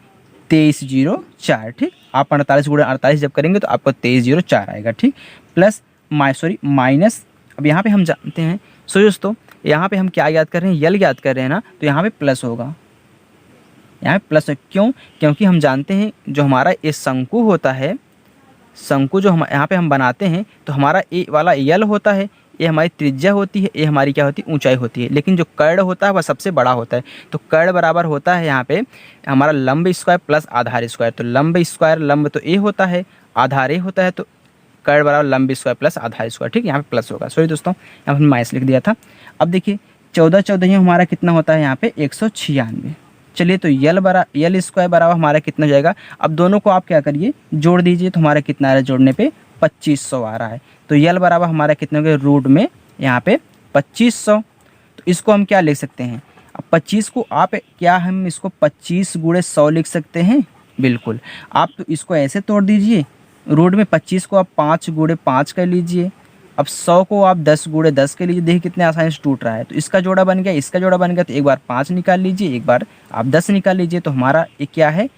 2304 ठीक। आप 48 गुणे 48 जब करेंगे तो आपको 2304 आएगा ठीक, प्लस माइनस। अब यहाँ पे हम जानते हैं, सो दोस्तों यहाँ पे हम क्या याद कर रहे हैं, यल याद कर रहे हैं ना, तो यहाँ पे प्लस होगा, यहाँ पे प्लस है। क्यों? क्योंकि हम जानते हैं जो हमारा ये शंकु होता है, शंकु जो हम यहाँ पे हम बनाते हैं तो हमारा ए वाला यल होता है, ये हमारी त्रिज्या होती है, ये हमारी क्या होती है ऊंचाई होती है, लेकिन जो कर्ण होता है वह सबसे बड़ा होता है। तो कर्ण बराबर होता है यहाँ पे हमारा लंब स्क्वायर प्लस आधार स्क्वायर, तो लंब स्क्वायर, लंब तो ए होता है, आधार ए होता है, तो कर्ण बराबर लंब स्क्वायर प्लस आधार स्क्वायर ठीक। यहाँ पे प्लस होगा, सॉरी दोस्तों यहाँ पर माइनस लिख दिया था। अब देखिए 14 14 हमारा कितना होता है यहाँ पे 196। चलिए तो यल स्क्वायर बराबर हमारा कितना हो जाएगा, अब दोनों को आप क्या करिए जोड़ दीजिए, तो हमारा कितना आ रहा है जोड़ने पे 2500 आ रहा है। तो यल बराबर हमारा कितना हो गया रूट में यहाँ पे 2500, तो इसको हम क्या लिख सकते हैं, अब 25 को आप क्या हम इसको 25 गुणे 100 लिख सकते हैं, बिल्कुल। आप तो इसको ऐसे तोड़ दीजिए, रूट में 25 को आप 5 गुणे 5 कर लीजिए, अब 100 को आप 10 गुणे 10 के लीजिए, देखिए कितने आसानी से टूट रहा है। तो इसका जोड़ा बन गया, इसका जोड़ा बन गया, तो एक बार 5 निकाल लीजिए, एक बार आप 10 निकाल लीजिए, तो हमारा ये क्या है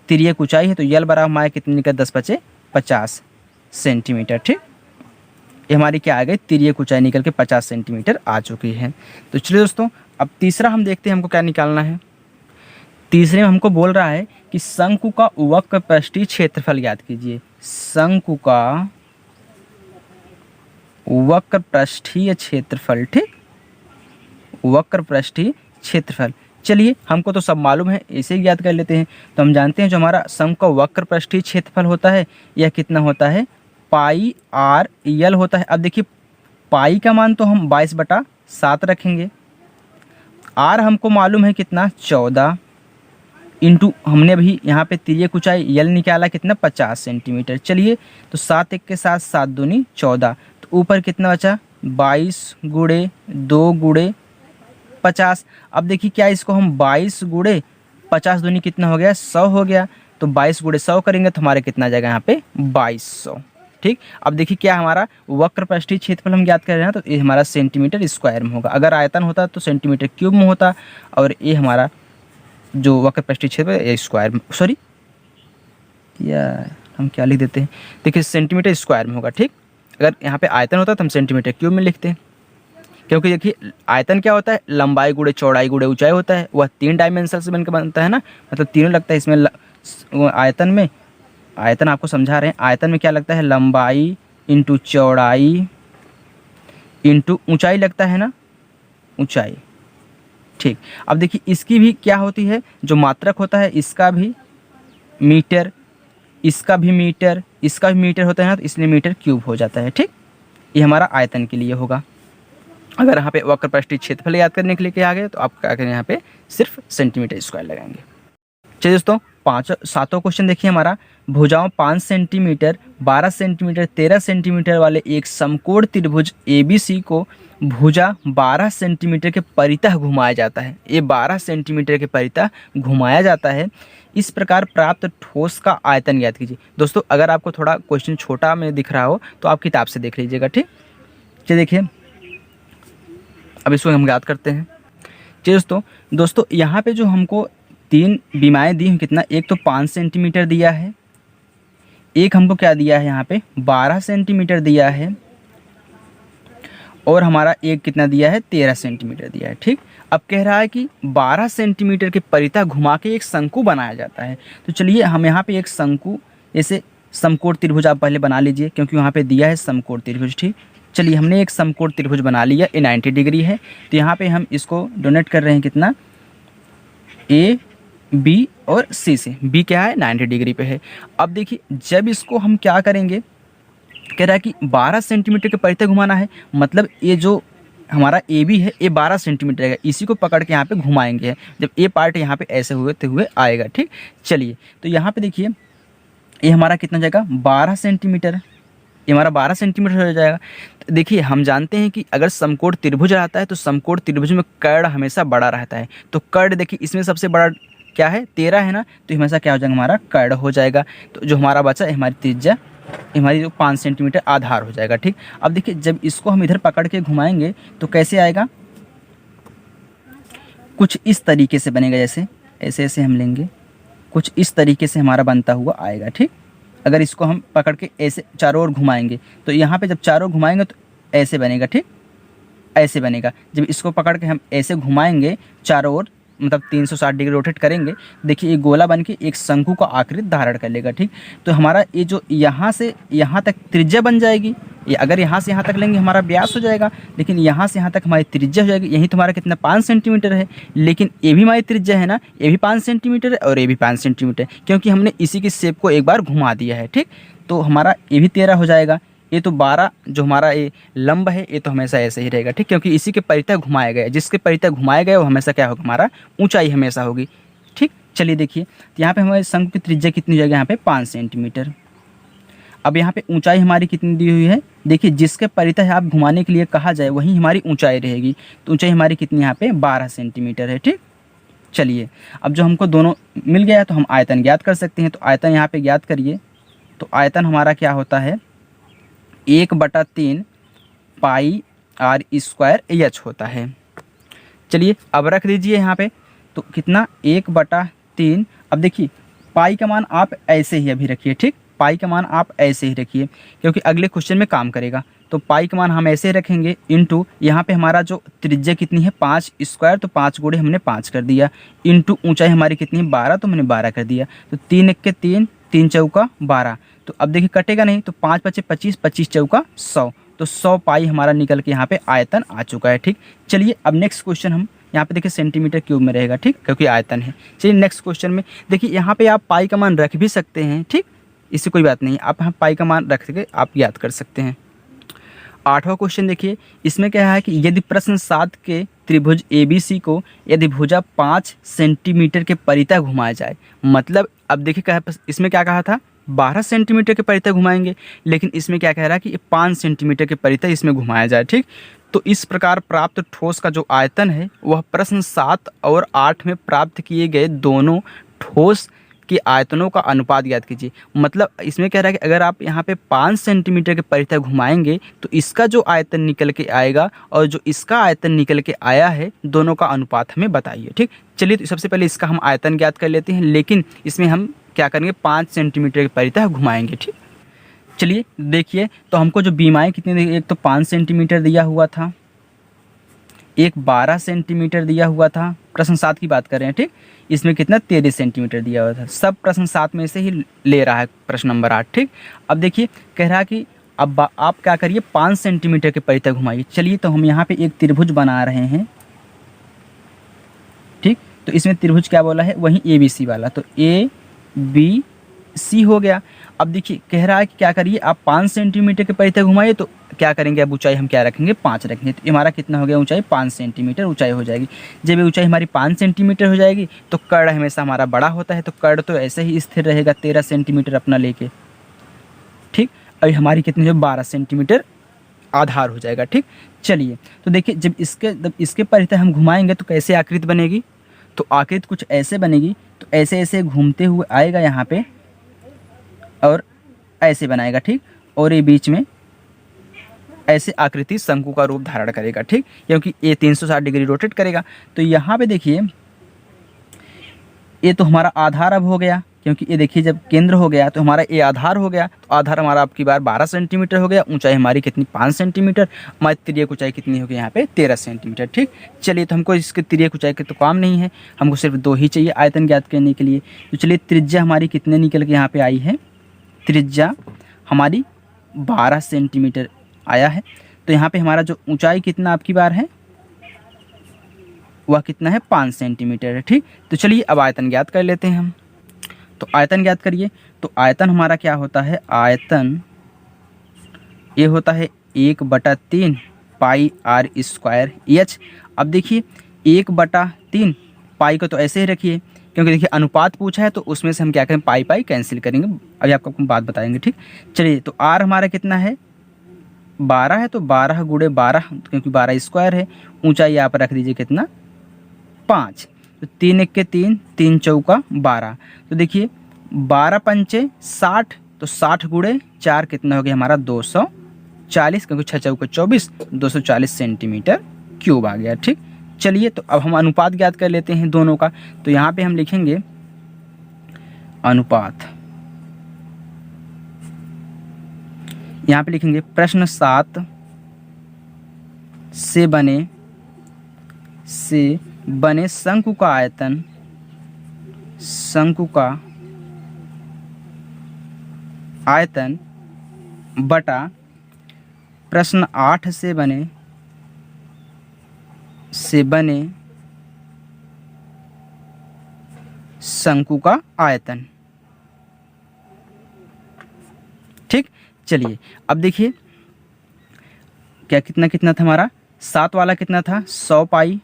तिर्यक ऊंचाई है। तो यल बराबर हमारे कितने निकल 10 × 50 सेंटीमीटर ठीक। ये हमारी क्या आ गई तिर्यक ऊंचाई निकल के 50 सेंटीमीटर आ चुकी है। तो चलिए दोस्तों अब तीसरा हम देखते हैं हमको क्या निकालना है। तीसरे में हमको बोल रहा है कि शंकु का वक्र पृष्ठीय क्षेत्रफल याद कीजिए, शंकु का वक्र पृष्ठीय क्षेत्रफल ठीक, वक्र पृष्ठीय क्षेत्रफल। चलिए हमको तो सब मालूम है, इसे याद कर लेते हैं। तो हम जानते हैं जो हमारा शंकु का वक्र पृष्ठीय क्षेत्रफल होता है यह कितना होता है पाई आर यल होता है। अब देखिए पाई का मान तो हम 22/7 रखेंगे, आर हमको मालूम है कितना 14, इंटू हमने अभी यहाँ पे तिर्यक ऊंचाई यल निकाला कितना 50 सेंटीमीटर। चलिए तो 7 1 के साथ 7 दूनी 14, तो ऊपर कितना बचा 22 गुणे 2 गुणे 50। अब देखिए क्या इसको हम 22 गुणे 50 दूनी कितना हो गया 100 हो गया, तो 22 गुणे 100 करेंगे तो हमारे कितना आ जाएगा यहाँ पे 2200 ठीक। अब देखिए क्या हमारा वक्र पृष्ठीय क्षेत्रफल हम ज्ञात कर रहे हैं, तो ये हमारा सेंटीमीटर स्क्वायर में होगा, अगर आयतन होता तो सेंटीमीटर क्यूब में होता, और ये हमारा जो वक्र पृष्ठीय क्षेत्रफल ये स्क्वायर में, सॉरी यार हम क्या लिख देते हैं, देखिए सेंटीमीटर स्क्वायर में होगा ठीक। अगर यहाँ पे आयतन होता तो हम सेंटीमीटर क्यूब में लिखते हैं। क्योंकि देखिए आयतन क्या होता है, लंबाई गुणे चौड़ाई गुणे ऊंचाई होता है, वह 3 डायमेंशन से बनकर बनता है ना, मतलब तीनों लगता है इसमें आयतन में। आयतन आपको समझा रहे हैं, आयतन में क्या लगता है, लंबाई इंटू चौड़ाई इंटू ऊंचाई लगता है ना, ऊंचाई। ठीक, अब देखिए इसकी भी क्या होती है, जो मात्रक होता है इसका भी मीटर, इसका भी मीटर, इसका भी मीटर होता है ना, तो इसलिए मीटर क्यूब हो जाता है। ठीक, ये हमारा आयतन के लिए होगा। अगर यहाँ पे वक्र पृष्ठीय क्षेत्रफल याद करने के लिए क्या आ गया, तो आप क्या करें, यहाँ पे सिर्फ सेंटीमीटर स्क्वायर लगाएंगे। चलिए दोस्तों, सातों क्वेश्चन देखिए हमारा, भुजाओं 5 सेंटीमीटर, 12 सेंटीमीटर, 13 सेंटीमीटर वाले एक समकोण त्रिभुज ABC को भुजा 12 सेंटीमीटर के परितः घुमाया जाता है। ये 12 सेंटीमीटर के परितः घुमाया जाता है। इस प्रकार प्राप्त ठोस का आयतन ज्ञात कीजिए। दोस्तों अगर आपको थोड़ा क्वेश्चन छोटा में दिख रहा हो तो आप किताब से देख लीजिएगा। ठीक, चलिए देखिए अब इसको हम याद करते हैं। चलिए दोस्तों यहाँ पे जो हमको 3 बीमाएँ दी हैं, कितना, एक तो 5 सेंटीमीटर दिया है, एक हमको क्या दिया है यहाँ पे 12 सेंटीमीटर दिया है, और हमारा एक कितना दिया है 13 सेंटीमीटर दिया है। ठीक, अब कह रहा है कि 12 सेंटीमीटर के परितः घुमा के एक शंकु बनाया जाता है। तो चलिए हम यहाँ पे एक शंकु, ऐसे समकोण त्रिभुज आप पहले बना लीजिए, क्योंकि वहाँ पे दिया है समकोण त्रिभुज। ठीक, चलिए हमने एक समकोण त्रिभुज बना लिया, ये 90 डिग्री है। तो यहाँ पे हम इसको डोनेट कर रहे हैं कितना, A, B और C से। B क्या है, 90 डिग्री पे है। अब देखिए जब इसको हम क्या करेंगे, कह रहा है कि 12 सेंटीमीटर के परितः घुमाना है, मतलब ये जो हमारा AB है ये 12 सेंटीमीटर है, इसी को पकड़ के यहाँ पे घुमाएंगे, जब ये पार्ट यहाँ पे ऐसे होते हुए आएगा। ठीक, चलिए तो यहाँ पे देखिए ये हमारा कितना जाएगा 12 सेंटीमीटर, ये हमारा 12 सेंटीमीटर हो जाएगा। तो देखिए हम जानते हैं कि अगर समकोण त्रिभुज रहता है तो समकोण त्रिभुज में कर्ण हमेशा बड़ा रहता है। तो कर्ण देखिए इसमें सबसे बड़ा क्या है 13 है ना, तो हमेशा क्या हो जाएगा, हमारा कर्ण हो जाएगा। तो जो हमारा बचा है हमारी त्रिज्या, हमारी जो 5 सेंटीमीटर आधार हो जाएगा। ठीक, अब देखिए जब इसको हम इधर पकड़ के घुमाएंगे तो कैसे आएगा, कुछ इस तरीके से बनेगा, जैसे ऐसे ऐसे हम लेंगे, कुछ इस तरीके से हमारा बनता हुआ आएगा। ठीक, अगर इसको हम पकड़ के ऐसे चारों ओर घुमाएंगे तो यहाँ पे जब चारों घुमाएंगे तो ऐसे बनेगा। ठीक, ऐसे बनेगा। जब इसको पकड़ के हम ऐसे घुमाएंगे चारों ओर, मतलब 360 डिग्री रोटेट करेंगे, देखिए ये गोला बन के एक शंकु का आकृति धारण कर लेगा। ठीक, तो हमारा ये जो यहाँ से यहाँ तक त्रिज्या बन जाएगी, ये अगर यहाँ से यहाँ तक लेंगे हमारा व्यास हो जाएगा, लेकिन यहाँ से यहाँ तक हमारी त्रिज्या हो जाएगी। यही तुम्हारा कितना 5 सेंटीमीटर है, लेकिन ये भी हमारी त्रिज्या है ना, ये भी 5 सेंटीमीटर है और ये भी 5 सेंटीमीटर है, क्योंकि हमने इसी की शेप को एक बार घुमा दिया है। ठीक, तो हमारा ये भी 13 हो जाएगा। ये तो 12 जो हमारा ये लंब है ये तो हमेशा ऐसे ही रहेगा। ठीक, क्योंकि इसी के परितः घुमाया गया, जिसके परितः घुमाया गया वो हमेशा क्या होगा, हमारा ऊंचाई हमेशा होगी। ठीक, चलिए देखिए तो यहाँ पे हमारे शंकु की त्रिज्या कितनी जाएगी, यहाँ पे 5 सेंटीमीटर। अब यहाँ पे ऊंचाई हमारी कितनी दी हुई है, देखिए जिसके परितः आप घुमाने के लिए कहा जाए वही हमारी ऊंचाई रहेगी। तो ऊंचाई हमारी कितनी यहाँ पे 12 सेंटीमीटर है। ठीक, चलिए अब जो हमको दोनों मिल गया है तो हम आयतन ज्ञात कर सकते हैं। तो आयतन यहाँ पे ज्ञात करिए, तो आयतन हमारा क्या होता है 1/3 पाई r स्क्वायर h होता है। चलिए अब रख दीजिए यहाँ पे, तो कितना 1/3। अब देखिए पाई का मान आप ऐसे ही अभी रखिए। ठीक, पाई का मान आप ऐसे ही रखिए, क्योंकि अगले क्वेश्चन में काम करेगा। तो पाई का मान हम ऐसे रखेंगे, इंटू यहाँ पे हमारा जो त्रिज्या कितनी है 5 स्क्वायर, तो 5 गुणे हमने 5 कर दिया, इंटू ऊंचाई हमारी कितनी है 12, तो हमने 12 कर दिया। तो 3 1 के 3, 3 चौका 12। तो अब देखिए कटेगा नहीं, तो 5 5 25, 25 चौका 100, तो 100 पाई हमारा निकल के यहाँ पे आयतन आ चुका है। ठीक, चलिए अब नेक्स्ट क्वेश्चन हम यहाँ पे देखिए सेंटीमीटर क्यूब में रहेगा। ठीक, क्योंकि आयतन है। चलिए नेक्स्ट क्वेश्चन में देखिए यहाँ पे आप पाई का मान रख भी सकते हैं। ठीक, इससे कोई बात नहीं, आप यहाँ पाई का मान रख के आप याद कर सकते हैं। 8वां क्वेश्चन देखिए, इसमें क्या है कि यदि प्रश्न 7 के त्रिभुज ABC को यदि भुजा 5 सेंटीमीटर के परितः घुमाया जाए, मतलब अब देखिए क्या है, इसमें क्या कहा था 12 सेंटीमीटर के परितः घुमाएंगे, लेकिन इसमें क्या कह रहा है कि 5 सेंटीमीटर के परितः इसमें घुमाया जाए। ठीक, तो इस प्रकार प्राप्त ठोस का जो आयतन है वह प्रश्न 7 और 8 में प्राप्त किए गए दोनों ठोस के आयतनों का अनुपात ज्ञात कीजिए। मतलब इसमें कह रहा है कि अगर आप यहाँ पे 5 सेंटीमीटर के परितः घुमाएंगे तो इसका जो आयतन निकल के आएगा और जो इसका आयतन निकल के आया है, दोनों का अनुपात हमें बताइए। ठीक, चलिए तो सबसे पहले इसका हम आयतन ज्ञात कर लेते हैं, लेकिन इसमें हम क्या करेंगे 5 सेंटीमीटर के परितः घुमाएंगे। ठीक, चलिए देखिए तो हमको जो बीमाएँ कितनी, एक तो 5 सेंटीमीटर दिया हुआ था, एक 12 सेंटीमीटर दिया हुआ था, प्रश्न 7 की बात कर रहे हैं, ठीक। इसमें कितना 13 सेंटीमीटर दिया हुआ था। सब प्रश्न 7 में से ही ले रहा है प्रश्न नंबर 8, ठीक। अब देखिए कह रहा है कि अब आप क्या करिए 5 सेंटीमीटर के परिधि घुमाइए। चलिए तो हम यहाँ पे एक त्रिभुज बना रहे हैं, ठीक। तो इसमें त्रिभुज क्या बोला है, वही ABC वाला, तो ABC हो गया। अब देखिए कह रहा है कि क्या करिए आप 5 सेंटीमीटर के परिधि घुमाइए, तो क्या करेंगे, अब ऊंचाई हम क्या रखेंगे, 5 रखेंगे। तो हमारा कितना हो गया, ऊंचाई 5 सेंटीमीटर ऊंचाई हो जाएगी। जब ये ऊंचाई हमारी 5 सेंटीमीटर हो जाएगी तो कर्ण हमेशा हमारा बड़ा होता है, तो कर्ण तो ऐसे ही स्थिर रहेगा 13 सेंटीमीटर अपना लेके, ठीक। अभी हमारी कितनी जो 12 सेंटीमीटर आधार हो जाएगा, ठीक। चलिए तो देखिए जब इसके परिधि हम घुमाएंगे तो कैसे आकृति बनेगी, तो आकृति कुछ ऐसे बनेगी। तो ऐसे ऐसे घूमते हुए आएगा यहाँ पे और ऐसे बनाएगा, ठीक। और ये बीच में ऐसे आकृति शंकु का रूप धारण करेगा, ठीक, क्योंकि ये 360 डिग्री रोटेट करेगा। तो यहाँ पे देखिए ये तो हमारा आधार अब हो गया, क्योंकि ये देखिए जब केंद्र हो गया तो हमारा ये आधार हो गया। तो आधार हमारा अब की बार 12 सेंटीमीटर हो गया, ऊंचाई हमारी कितनी 5 सेंटीमीटर, हमारी तिर्यक ऊंचाई कितनी होगी यहाँ पे 13 सेंटीमीटर, ठीक। चलिए तो हमको इसके तिर्यक ऊंचाई के तो काम नहीं है, हमको सिर्फ 2 ही चाहिए आयतन ज्ञात करने के लिए। तो चलिए त्रिज्या हमारी कितने निकल के यहाँ पे आई है, त्रिज्या हमारी 12 सेंटीमीटर आया है। तो यहाँ पे हमारा जो ऊंचाई कितना आपकी बार है वह कितना है 5 सेंटीमीटर है, ठीक। तो चलिए अब आयतन ज्ञात कर लेते हैं हम। तो आयतन ज्ञात करिए। तो आयतन हमारा क्या होता है, आयतन ये होता है 1/3 पाई r स्क्वायर h। अब देखिए 1/3 पाई को तो ऐसे ही रखिए, क्योंकि देखिए अनुपात पूछा है तो उसमें से हम क्या करें, पाई पाई कैंसिल करेंगे, अभी आपको बात बताएंगे, ठीक। चलिए तो r हमारा कितना है 12 है, तो 12 गुणे 12, क्योंकि 12 स्क्वायर है। ऊंचाई आप रख दीजिए कितना 5, तो 3 1 के 3, 3 चौका 12। तो देखिए 12 पंचे 60, तो 60 गुणे 4 कितना हो गया हमारा 240, क्योंकि 6 चौका 24, 240 सेंटीमीटर क्यूब आ गया, ठीक। चलिए तो अब हम अनुपात ज्ञात कर लेते हैं दोनों का। तो यहाँ पे हम लिखेंगे अनुपात, यहाँ पे लिखेंगे प्रश्न 7 से बने शंकु का आयतन, शंकु का आयतन बटा प्रश्न 8 से बने शंकु का आयतन, ठीक। चलिए अब देखिए क्या कितना कितना था हमारा, 7 वाला कितना था 100 पाई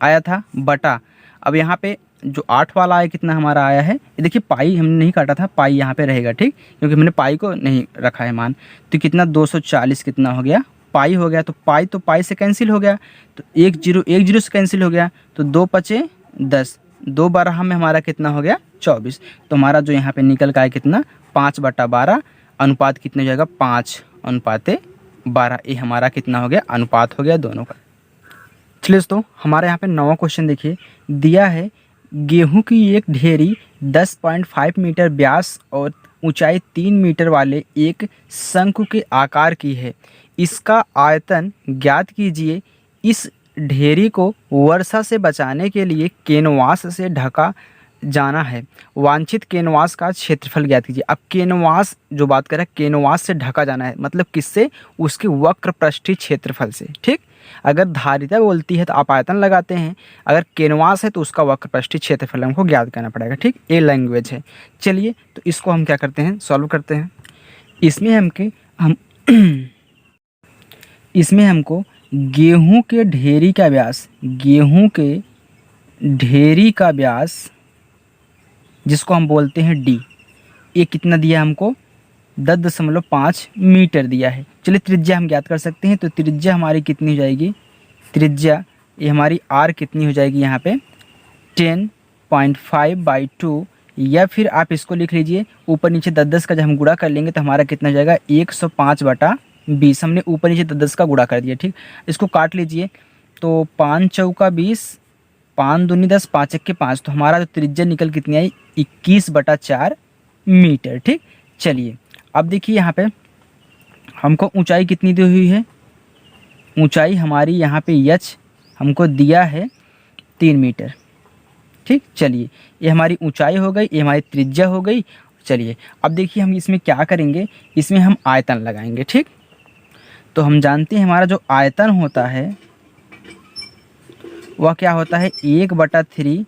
आया था, बटा अब यहाँ पे जो 8 वाला आया कितना हमारा आया है, ये देखिए पाई हमने नहीं काटा था, पाई यहाँ पे रहेगा, ठीक, क्योंकि हमने पाई को नहीं रखा है मान। तो कितना 240 कितना हो गया पाई हो गया। तो पाई से कैंसिल हो गया, तो 1 0 से कैंसिल हो गया, तो 2 पचे 10, 2 12 में हमारा कितना हो गया 24। तो हमारा जो यहाँ पे निकल का है कितना 5/12, अनुपात कितने हो जाएगा 5:12। ये हमारा कितना हो गया अनुपात हो गया दोनों का। चलिए दोस्तों हमारे यहाँ पे 9वां क्वेश्चन देखिए, दिया है गेहूं की एक ढेरी 10.5 मीटर व्यास और ऊंचाई 3 मीटर वाले एक शंकु के आकार की है, इसका आयतन ज्ञात कीजिए। इस ढेरी को वर्षा से बचाने के लिए कैनवास से ढका जाना है, वांछित कैनवास का क्षेत्रफल ज्ञात कीजिए। अब कैनवास जो बात कर रहे हैं, कैनवास से ढका जाना है मतलब किससे, उसके वक्र पृष्ठीय क्षेत्रफल से, ठीक। अगर धारिता बोलती है तो आप आयतन लगाते हैं, अगर कैनवास है तो उसका वक्र पृष्ठीय क्षेत्रफल हमको ज्ञात करना पड़ेगा, ठीक। ये लैंग्वेज है। चलिए तो इसको हम क्या करते हैं, सॉल्व करते हैं। इसमें हमको गेहूं के ढेरी का व्यास, गेहूं के ढेरी का व्यास जिसको हम बोलते हैं d, ये कितना दिया हमको 10.5 मीटर दिया है। चलिए त्रिज्या हम ज्ञात कर सकते हैं। तो त्रिज्या हमारी कितनी हो जाएगी, त्रिज्या ये हमारी r कितनी हो जाएगी यहाँ पे 10.5/2, या फिर आप इसको लिख लीजिए ऊपर नीचे 10 का जब हम गुणा कर लेंगे तो हमारा कितना हो जाएगा 105/20। हमने ऊपर नीचे 10 का गुणा कर दिया, ठीक। इसको काट लीजिए, तो 5 चौका 20, 5 दूनी 10, 5 1 के 5, तो हमारा जो त्रिज्या निकल कितनी आई 21/4 मीटर, ठीक। चलिए अब देखिए यहाँ पे हमको ऊंचाई कितनी दी हुई है, ऊंचाई हमारी यहाँ पे यच हमको दिया है 3 मीटर। ठीक, चलिए ये हमारी ऊंचाई हो गई, ये हमारी त्रिज्या हो गई। चलिए अब देखिए हम इसमें क्या करेंगे, इसमें हम आयतन लगाएंगे। ठीक, तो हम जानते हैं हमारा जो आयतन होता है वह क्या होता है, 1/3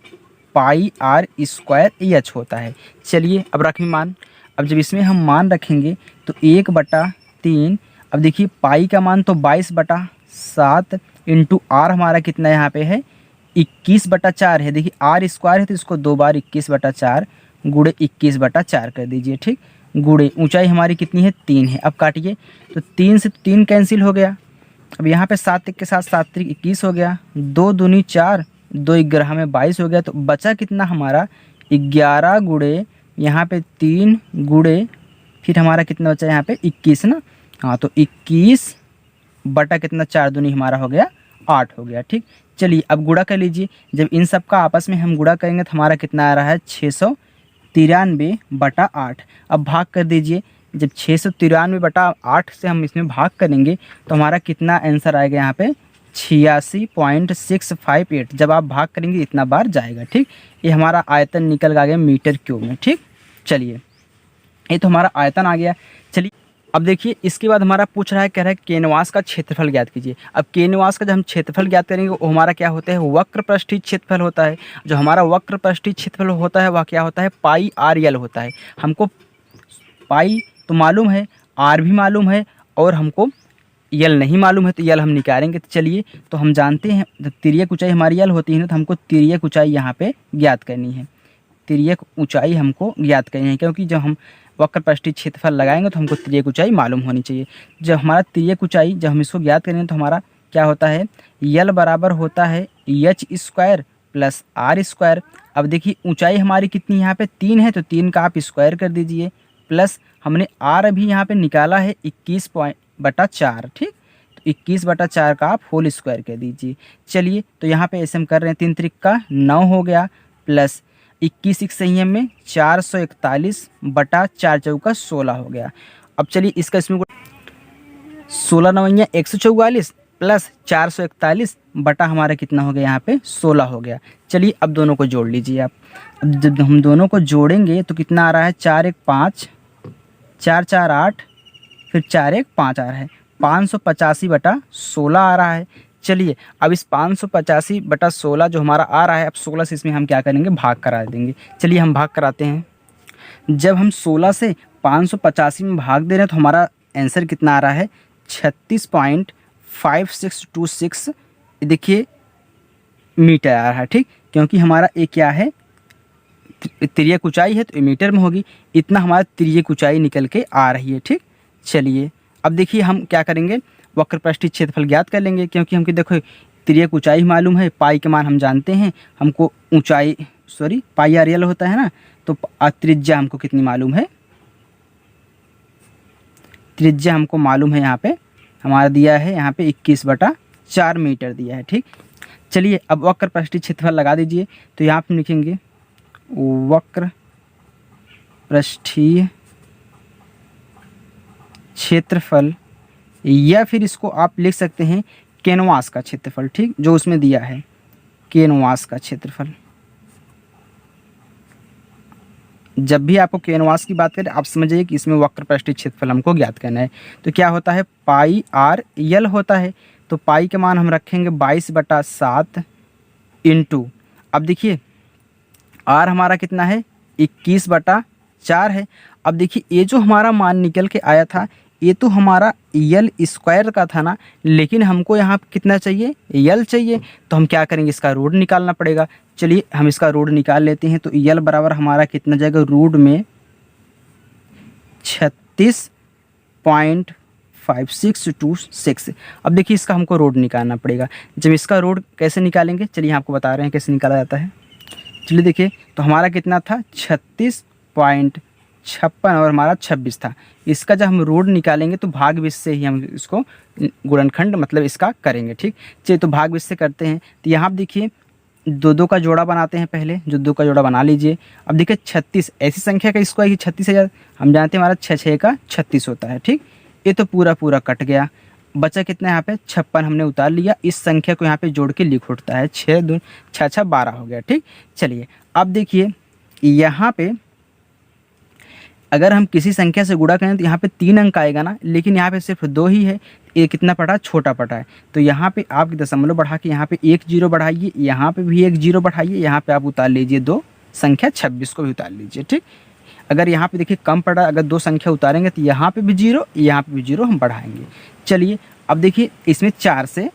पाई आर स्क्वायर एच होता है। चलिए अब रखें मान। अब जब इसमें हम मान रखेंगे तो 1/3, अब देखिए पाई का मान तो 22/7 इंटू आर हमारा कितना यहाँ पे है 21/4 है। देखिए आर स्क्वायर है तो इसको 2 बार 21/4 गुणे 21/4 कर दीजिए। ठीक, गुणे ऊंचाई हमारी कितनी है 3 है। अब काटिए तो 3 से 3 कैंसिल हो गया। अब यहाँ पे 7 के साथ 7 3 21 हो गया, 2 दूनी 4, 2 11 में 22 हो गया। तो बचा कितना हमारा 11 गुणे यहाँ पे 3 गुणे फिर हमारा कितना बचा यहाँ पे 21 ना। हाँ, तो 21 बटा कितना 4 दूनी हमारा हो गया 8 हो गया। ठीक, चलिए अब गुणा कर लीजिए। जब इन सब का आपस में हम गुणा करेंगे तो हमारा कितना आ रहा है 693/8। अब भाग कर दीजिए। जब 693/8 से हम इसमें भाग करेंगे तो हमारा कितना आंसर आएगा यहाँ पे 86.658। जब आप भाग करेंगे इतना बार जाएगा। ठीक, ये हमारा आयतन निकल आ गया मीटर क्यूब में। ठीक, चलिए ये तो हमारा आयतन आ गया। चलिए अब देखिए इसके बाद हमारा पूछ रहा है, कह रहा है कैनवास का क्षेत्रफल ज्ञात कीजिए। अब कैनवास का जब हम क्षेत्रफल ज्ञात करेंगे वो हमारा क्या होता है, वक्र पृष्ठीय क्षेत्रफल होता है। जो हमारा वक्र पृष्ठीय क्षेत्रफल होता है वह क्या होता है, पाई आर एल होता है। हमको पाई तो मालूम है, आर भी मालूम है और हमको यल नहीं मालूम है, तो यल हम निकालेंगे। तो चलिए तो हम जानते हैं जब तिर्यक ऊंचाई हमारी यल होती है ना तो हमको तिर्यक ऊंचाई यहाँ पे ज्ञात करनी है। तिर्यक ऊंचाई हमको ज्ञात करनी है क्योंकि जब हम वक्र पृष्ठीय क्षेत्रफल लगाएंगे तो हमको तिर्यक ऊंचाई मालूम होनी चाहिए। जब हमारा तिर्यक ऊंचाई जब हम इसको ज्ञात करेंगे तो हमारा क्या होता है, यल बराबर होता है H square plus R square. अब देखिए ऊंचाई हमारी कितनी यहाँ पे 3 है तो 3 का आप स्क्वायर कर दीजिए, प्लस हमने आर अभी यहाँ पे निकाला है 21/4। ठीक, तो 21/4 का आप होल स्क्वायर कर दीजिए। चलिए तो यहाँ पे ऐसे हम कर रहे हैं 3 त्रिक का 9 हो गया, प्लस 21 एक संयम में 441/4 चौका 16 हो गया। अब चलिए इसका इसमें 16 नवैया 144 प्लस 441 बटा हमारा कितना हो गया यहाँ पे 16 हो गया। चलिए अब दोनों को जोड़ लीजिए आप। अब जब हम दोनों को जोड़ेंगे तो कितना आ रहा है 4 1 5, 4 4 8, फिर 4 1 5 आ रहा है, 585/16 आ रहा है। चलिए अब इस 585/16 जो हमारा आ रहा है, अब 16 से इसमें हम क्या करेंगे, भाग करा देंगे। चलिए हम भाग कराते हैं। जब हम 16 से 585 में भाग दे रहे हैं तो हमारा आंसर कितना आ रहा है 36.5626 देखिए मीटर आ रहा है। ठीक, क्योंकि हमारा ये क्या है तिर्यक ऊंचाई है तो ये मीटर में होगी, इतना हमारा तिर्यक ऊंचाई निकल के आ रही है। ठीक, चलिए अब देखिए हम क्या करेंगे, वक्र पृष्ठीय क्षेत्रफल ज्ञात कर लेंगे क्योंकि हमको देखो तिर्यक ऊंचाई मालूम है, पाई के मान हम जानते हैं, हमको ऊंचाई पाई आर एल होता है ना, तो त्रिज्या हमको कितनी मालूम है, त्रिज्या हमको मालूम है यहाँ पे हमारा दिया है यहाँ पे 21/4 मीटर दिया है। ठीक, चलिए अब वक्र पृष्ठीय क्षेत्रफल लगा दीजिए। तो यहाँ पे लिखेंगे वक्र पृष्ठीय क्षेत्रफल, या फिर इसको आप लिख सकते हैं कैनवास का क्षेत्रफल। ठीक, जो उसमें दिया है कैनवास का क्षेत्रफल। जब भी आपको कैनवास की बात करें आप समझिए कि इसमें वक्र पृष्ठीय क्षेत्रफल हमको ज्ञात करना है। तो क्या होता है पाई आर एल होता है, तो पाई के मान हम रखेंगे 22/7 इंटू, अब देखिए आर हमारा कितना है 21/4 है। अब देखिए ये जो हमारा मान निकल के आया था ये तो हमारा यल स्क्वायर का था ना, लेकिन हमको यहाँ कितना चाहिए, यल चाहिए। तो हम क्या करेंगे, इसका रूट निकालना पड़ेगा। चलिए हम इसका रूट निकाल लेते हैं। तो यल बराबर हमारा कितना जाएगा, रूट में 36.5626। अब देखिए इसका हमको रूट निकालना पड़ेगा। जब इसका रूट कैसे निकालेंगे, चलिए आपको बता रहे हैं कैसे निकाला जाता है। चलिए देखिए तो हमारा कितना था 36.56 और हमारा 26 था। इसका जब हम रूट निकालेंगे तो भाग 20 से ही हम इसको गुणनखंड मतलब इसका करेंगे। ठीक, चलिए तो भाग 20 से करते हैं। तो यहाँ देखिए 2 का जोड़ा बनाते हैं पहले, जो 2 का जोड़ा बना लीजिए। अब देखिए 36 ऐसी संख्या का इसको 36,000 हम जानते हैं हमारा 6 6 का 36 होता है। ठीक, ये तो पूरा कट गया। बचा कितना यहाँ पे 56 हमने उतार लिया। इस संख्या को यहाँ पे जोड़ के लिख उठता है 6 दूनी 6 6 12 हो गया। ठीक, चलिए अब देखिए यहाँ पे अगर हम किसी संख्या से गुणा करें तो यहाँ पे 3 अंक आएगा ना, लेकिन यहाँ पे सिर्फ 2 ही है। ये कितना पटा, छोटा पटा है। तो यहाँ पे आप दशमलव बढ़ा के यहाँ पे 1 0 बढ़ाइए, यहाँ पे भी 1 0 बढ़ाइए, यहाँ पे आप उतार लीजिए 2 संख्या 26 को भी उतार लीजिए। ठीक, अगर यहाँ पे देखिए कम पड़ा, अगर 2 संख्या उतारेंगे तो यहाँ पे भी 0, यहाँ पे भी 0 हम बढ़ाएंगे। चलिए अब देखिए इसमें 4 से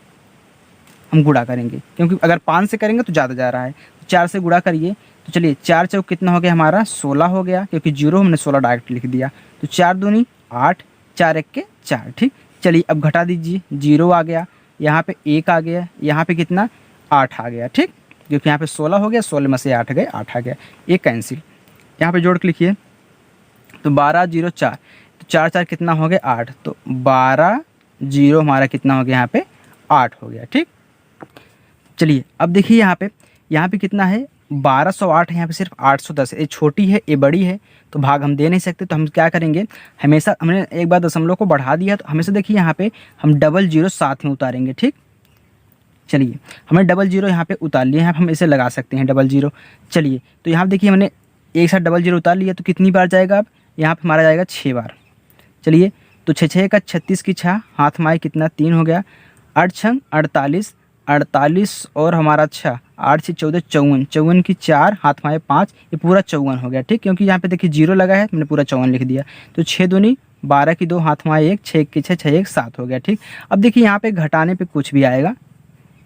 हम गुणा करेंगे, क्योंकि अगर 5 से करेंगे तो ज़्यादा जा रहा है। 4 से गुणा करिए तो चलिए 4 चौक कितना हो गया हमारा 16 हो गया, क्योंकि 0 हमने 16 डायरेक्ट लिख दिया। तो 4 दूनी 8, 4 1 के 4। ठीक, चलिए अब घटा दीजिए, 0 आ गया, यहाँ पे 1 आ गया, यहाँ पे कितना 8 आ गया। ठीक, क्योंकि यहाँ पे 16 हो गया, 16 में से 8 गए, 8 आ गया, एक कैंसिल। यहाँ पे जोड़ के लिखिए तो 12 0 4, तो 4 4 कितना हो गया 8, तो 12 0 हमारा कितना हो गया यहाँ पे 8 हो गया। ठीक, चलिए अब देखिए यहाँ पे कितना है 1208 है, यहाँ पे सिर्फ 810 है। ये छोटी है, ये बड़ी है, तो भाग हम दे नहीं सकते। तो हम क्या करेंगे, हमेशा हमने एक बार दशमलव को बढ़ा दिया तो हमेशा देखिए यहाँ पे हम 00 साथ में उतारेंगे। ठीक, चलिए हमने 00 यहाँ पे उतार लिए हैं, हम इसे लगा सकते हैं 00। चलिए तो यहाँ देखिए हमने एक साथ 00 उतार लिया, तो कितनी बार जाएगा अब यहाँ पे हमारा जाएगा 6 बार। चलिए तो 6 6 का 36 की 6 हाथ माए कितना 3 हो गया, 8 छंग 48, 48 और हमारा 6, 8 से 14 54, 54 की 4 हाथ माए 5, ये पूरा 54 हो गया। ठीक, क्योंकि यहाँ पे देखिए 0 लगा है, मैंने पूरा 54 लिख दिया। तो 6 दूनी 12 की 2 हाथ माए 1, 6 की 6 6 1 7 हो गया। ठीक, अब देखिए यहाँ पे घटाने पे कुछ भी आएगा।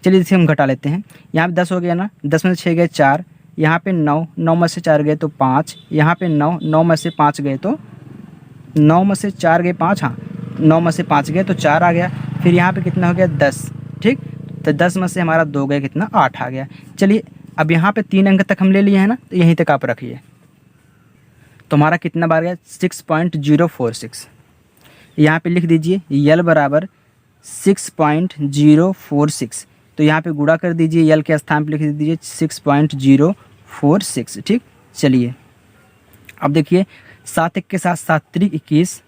चलिए इसे हम घटा लेते हैं। यहाँ पे 10 हो गया ना, 10 में से 6 गए 4, यहाँ पे 9, 9 में से 4 गए तो 5, यहाँ पे 9, 9 में से 5 गए तो 9 में से 4 गए 5, हाँ 9 में से 5 गए तो 4 आ गया। फिर यहाँ पे कितना हो गया 10। ठीक, तो 10 में से हमारा 2 गए कितना 8 आ गया। चलिए अब यहाँ पे 3 अंक तक हम ले लिए हैं ना, तो यहीं तक आप रखिए। तो हमारा कितना बार गया 6.046। यहाँ पे लिख दीजिए यल बराबर 6.046। तो यहाँ पे गुणा कर दीजिए, यल के स्थान पे लिख दीजिए 6.046। ठीक, चलिए अब देखिए 7 1 के साथ 7 3 21,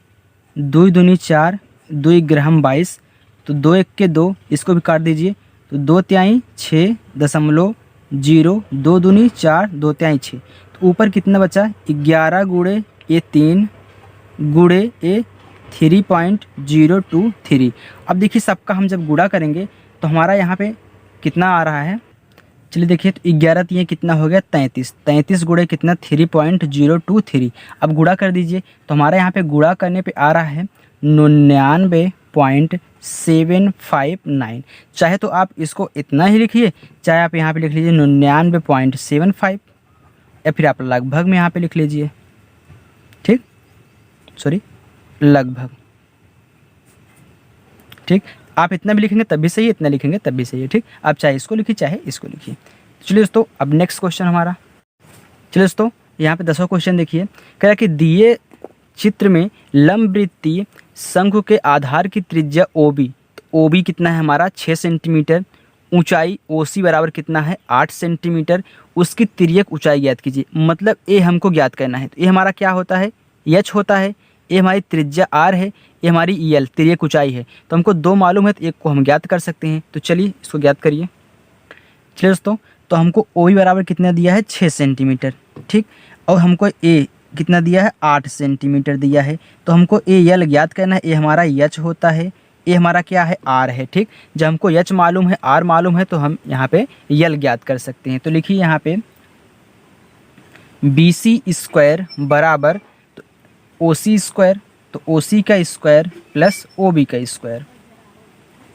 2 दूनी 4, 2 ग्रहम 22, तो 2 1 के 2, इसको भी काट दीजिए। तो 2 तिहाई 6.0, 2 दूनी 4, 2 तिहाई 6, तो ऊपर कितना बचा 11 गुणे ए 3 गुणे ए 3.023। अब देखिए सबका हम जब गुणा करेंगे तो हमारा यहाँ पे कितना आ रहा है। चलिए देखिए तो 11 तिहाई कितना हो गया 33, 33 गुणे कितना 3.023। अब गुणा कर दीजिए तो हमारा यहाँ पे गुणा करने पे आ रहा है 99.759। चाहे तो आप इसको इतना ही लिखिए, चाहे आप यहाँ पे लिख लीजिए 99.75, या फिर आप लगभग में यहाँ पे लिख लीजिए। ठीक, सॉरी लगभग। ठीक, आप इतना भी लिखेंगे तब भी सही है, इतना लिखेंगे तब भी सही है। ठीक, आप चाहे इसको लिखिए चाहे इसको लिखिए। चलिए दोस्तों अब नेक्स्ट क्वेश्चन हमारा, चलिए दोस्तों यहाँ पे 10वां क्वेश्चन देखिए। कह रहा है कि दिए चित्र में लंबवृत्तीय शंकु के आधार की त्रिज्या OB, तो OB कितना है हमारा 6 सेंटीमीटर, ऊंचाई OC बराबर कितना है 8 सेंटीमीटर, उसकी तिर्यक ऊंचाई ज्ञात कीजिए। मतलब ए हमको ज्ञात करना है। तो ये हमारा क्या होता है H होता है, ये हमारी त्रिज्या R है, ये हमारी EL तिर्यक ऊंचाई है। तो हमको 2 मालूम है, तो एक को हम ज्ञात कर सकते हैं। तो चलिए इसको ज्ञात करिए। चलिए दोस्तों तो हमको OB बराबर कितना दिया है 6 सेंटीमीटर। ठीक, और हमको A कितना दिया है 8 सेंटीमीटर दिया है। तो हमको AL ज्ञात करना है। ये हमारा H होता है, ये हमारा क्या है R है। ठीक, जब हमको H मालूम है R मालूम है तो हम यहाँ पे L ज्ञात कर सकते हैं। तो लिखिए यहाँ पे BC स्क्वायर बराबर तो OC स्क्वायर, तो OC का स्क्वायर प्लस OB का स्क्वायर,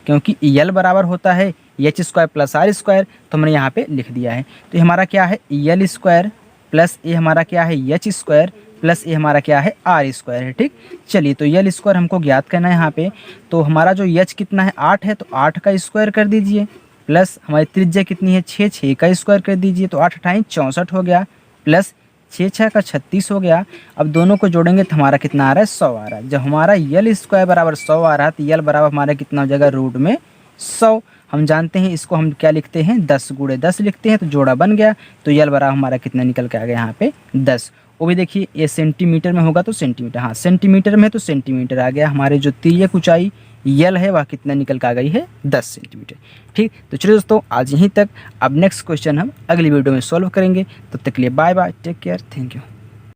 क्योंकि L बराबर होता है H square plus R square, तो हमने यहाँ पे लिख दिया है। तो ये हमारा क्या है L स्क्वायर प्लस ये हमारा क्या है H स्क्वायर प्लस ये हमारा क्या है R स्क्वायर है। ठीक, चलिए तो L स्क्वायर हमको ज्ञात करना है यहाँ पे। तो हमारा जो H कितना है 8 है, तो 8 का स्क्वायर कर दीजिए, प्लस हमारी त्रिज्या कितनी है 6, 6 का स्क्वायर कर दीजिए, तो 8 8 64 हो गया, प्लस 6 6 का 36 हो गया। अब दोनों को जोड़ेंगे तो हमारा कितना आ रहा है 100 आ रहा है। जब हमारा L स्क्वायर बराबर 100 आ रहा है तो L बराबर हमारा कितना हो जाएगा रूट में 100। हम जानते हैं इसको हम क्या लिखते हैं 10 गुणे 10 लिखते हैं, तो जोड़ा बन गया। तो L बराबर हमारा कितना निकल के आ गया यहाँ पे 10। वो भी देखिए ये सेंटीमीटर में होगा तो सेंटीमीटर, हाँ सेंटीमीटर में तो सेंटीमीटर आ गया। हमारे जो तिर्यक ऊंचाई यल है वह कितना निकल कर आ गई है 10 सेंटीमीटर। ठीक, तो चलिए दोस्तों आज यहीं तक। अब नेक्स्ट क्वेश्चन हम अगली वीडियो में सॉल्व करेंगे। तब तक के लिए bye bye, take care, thank you.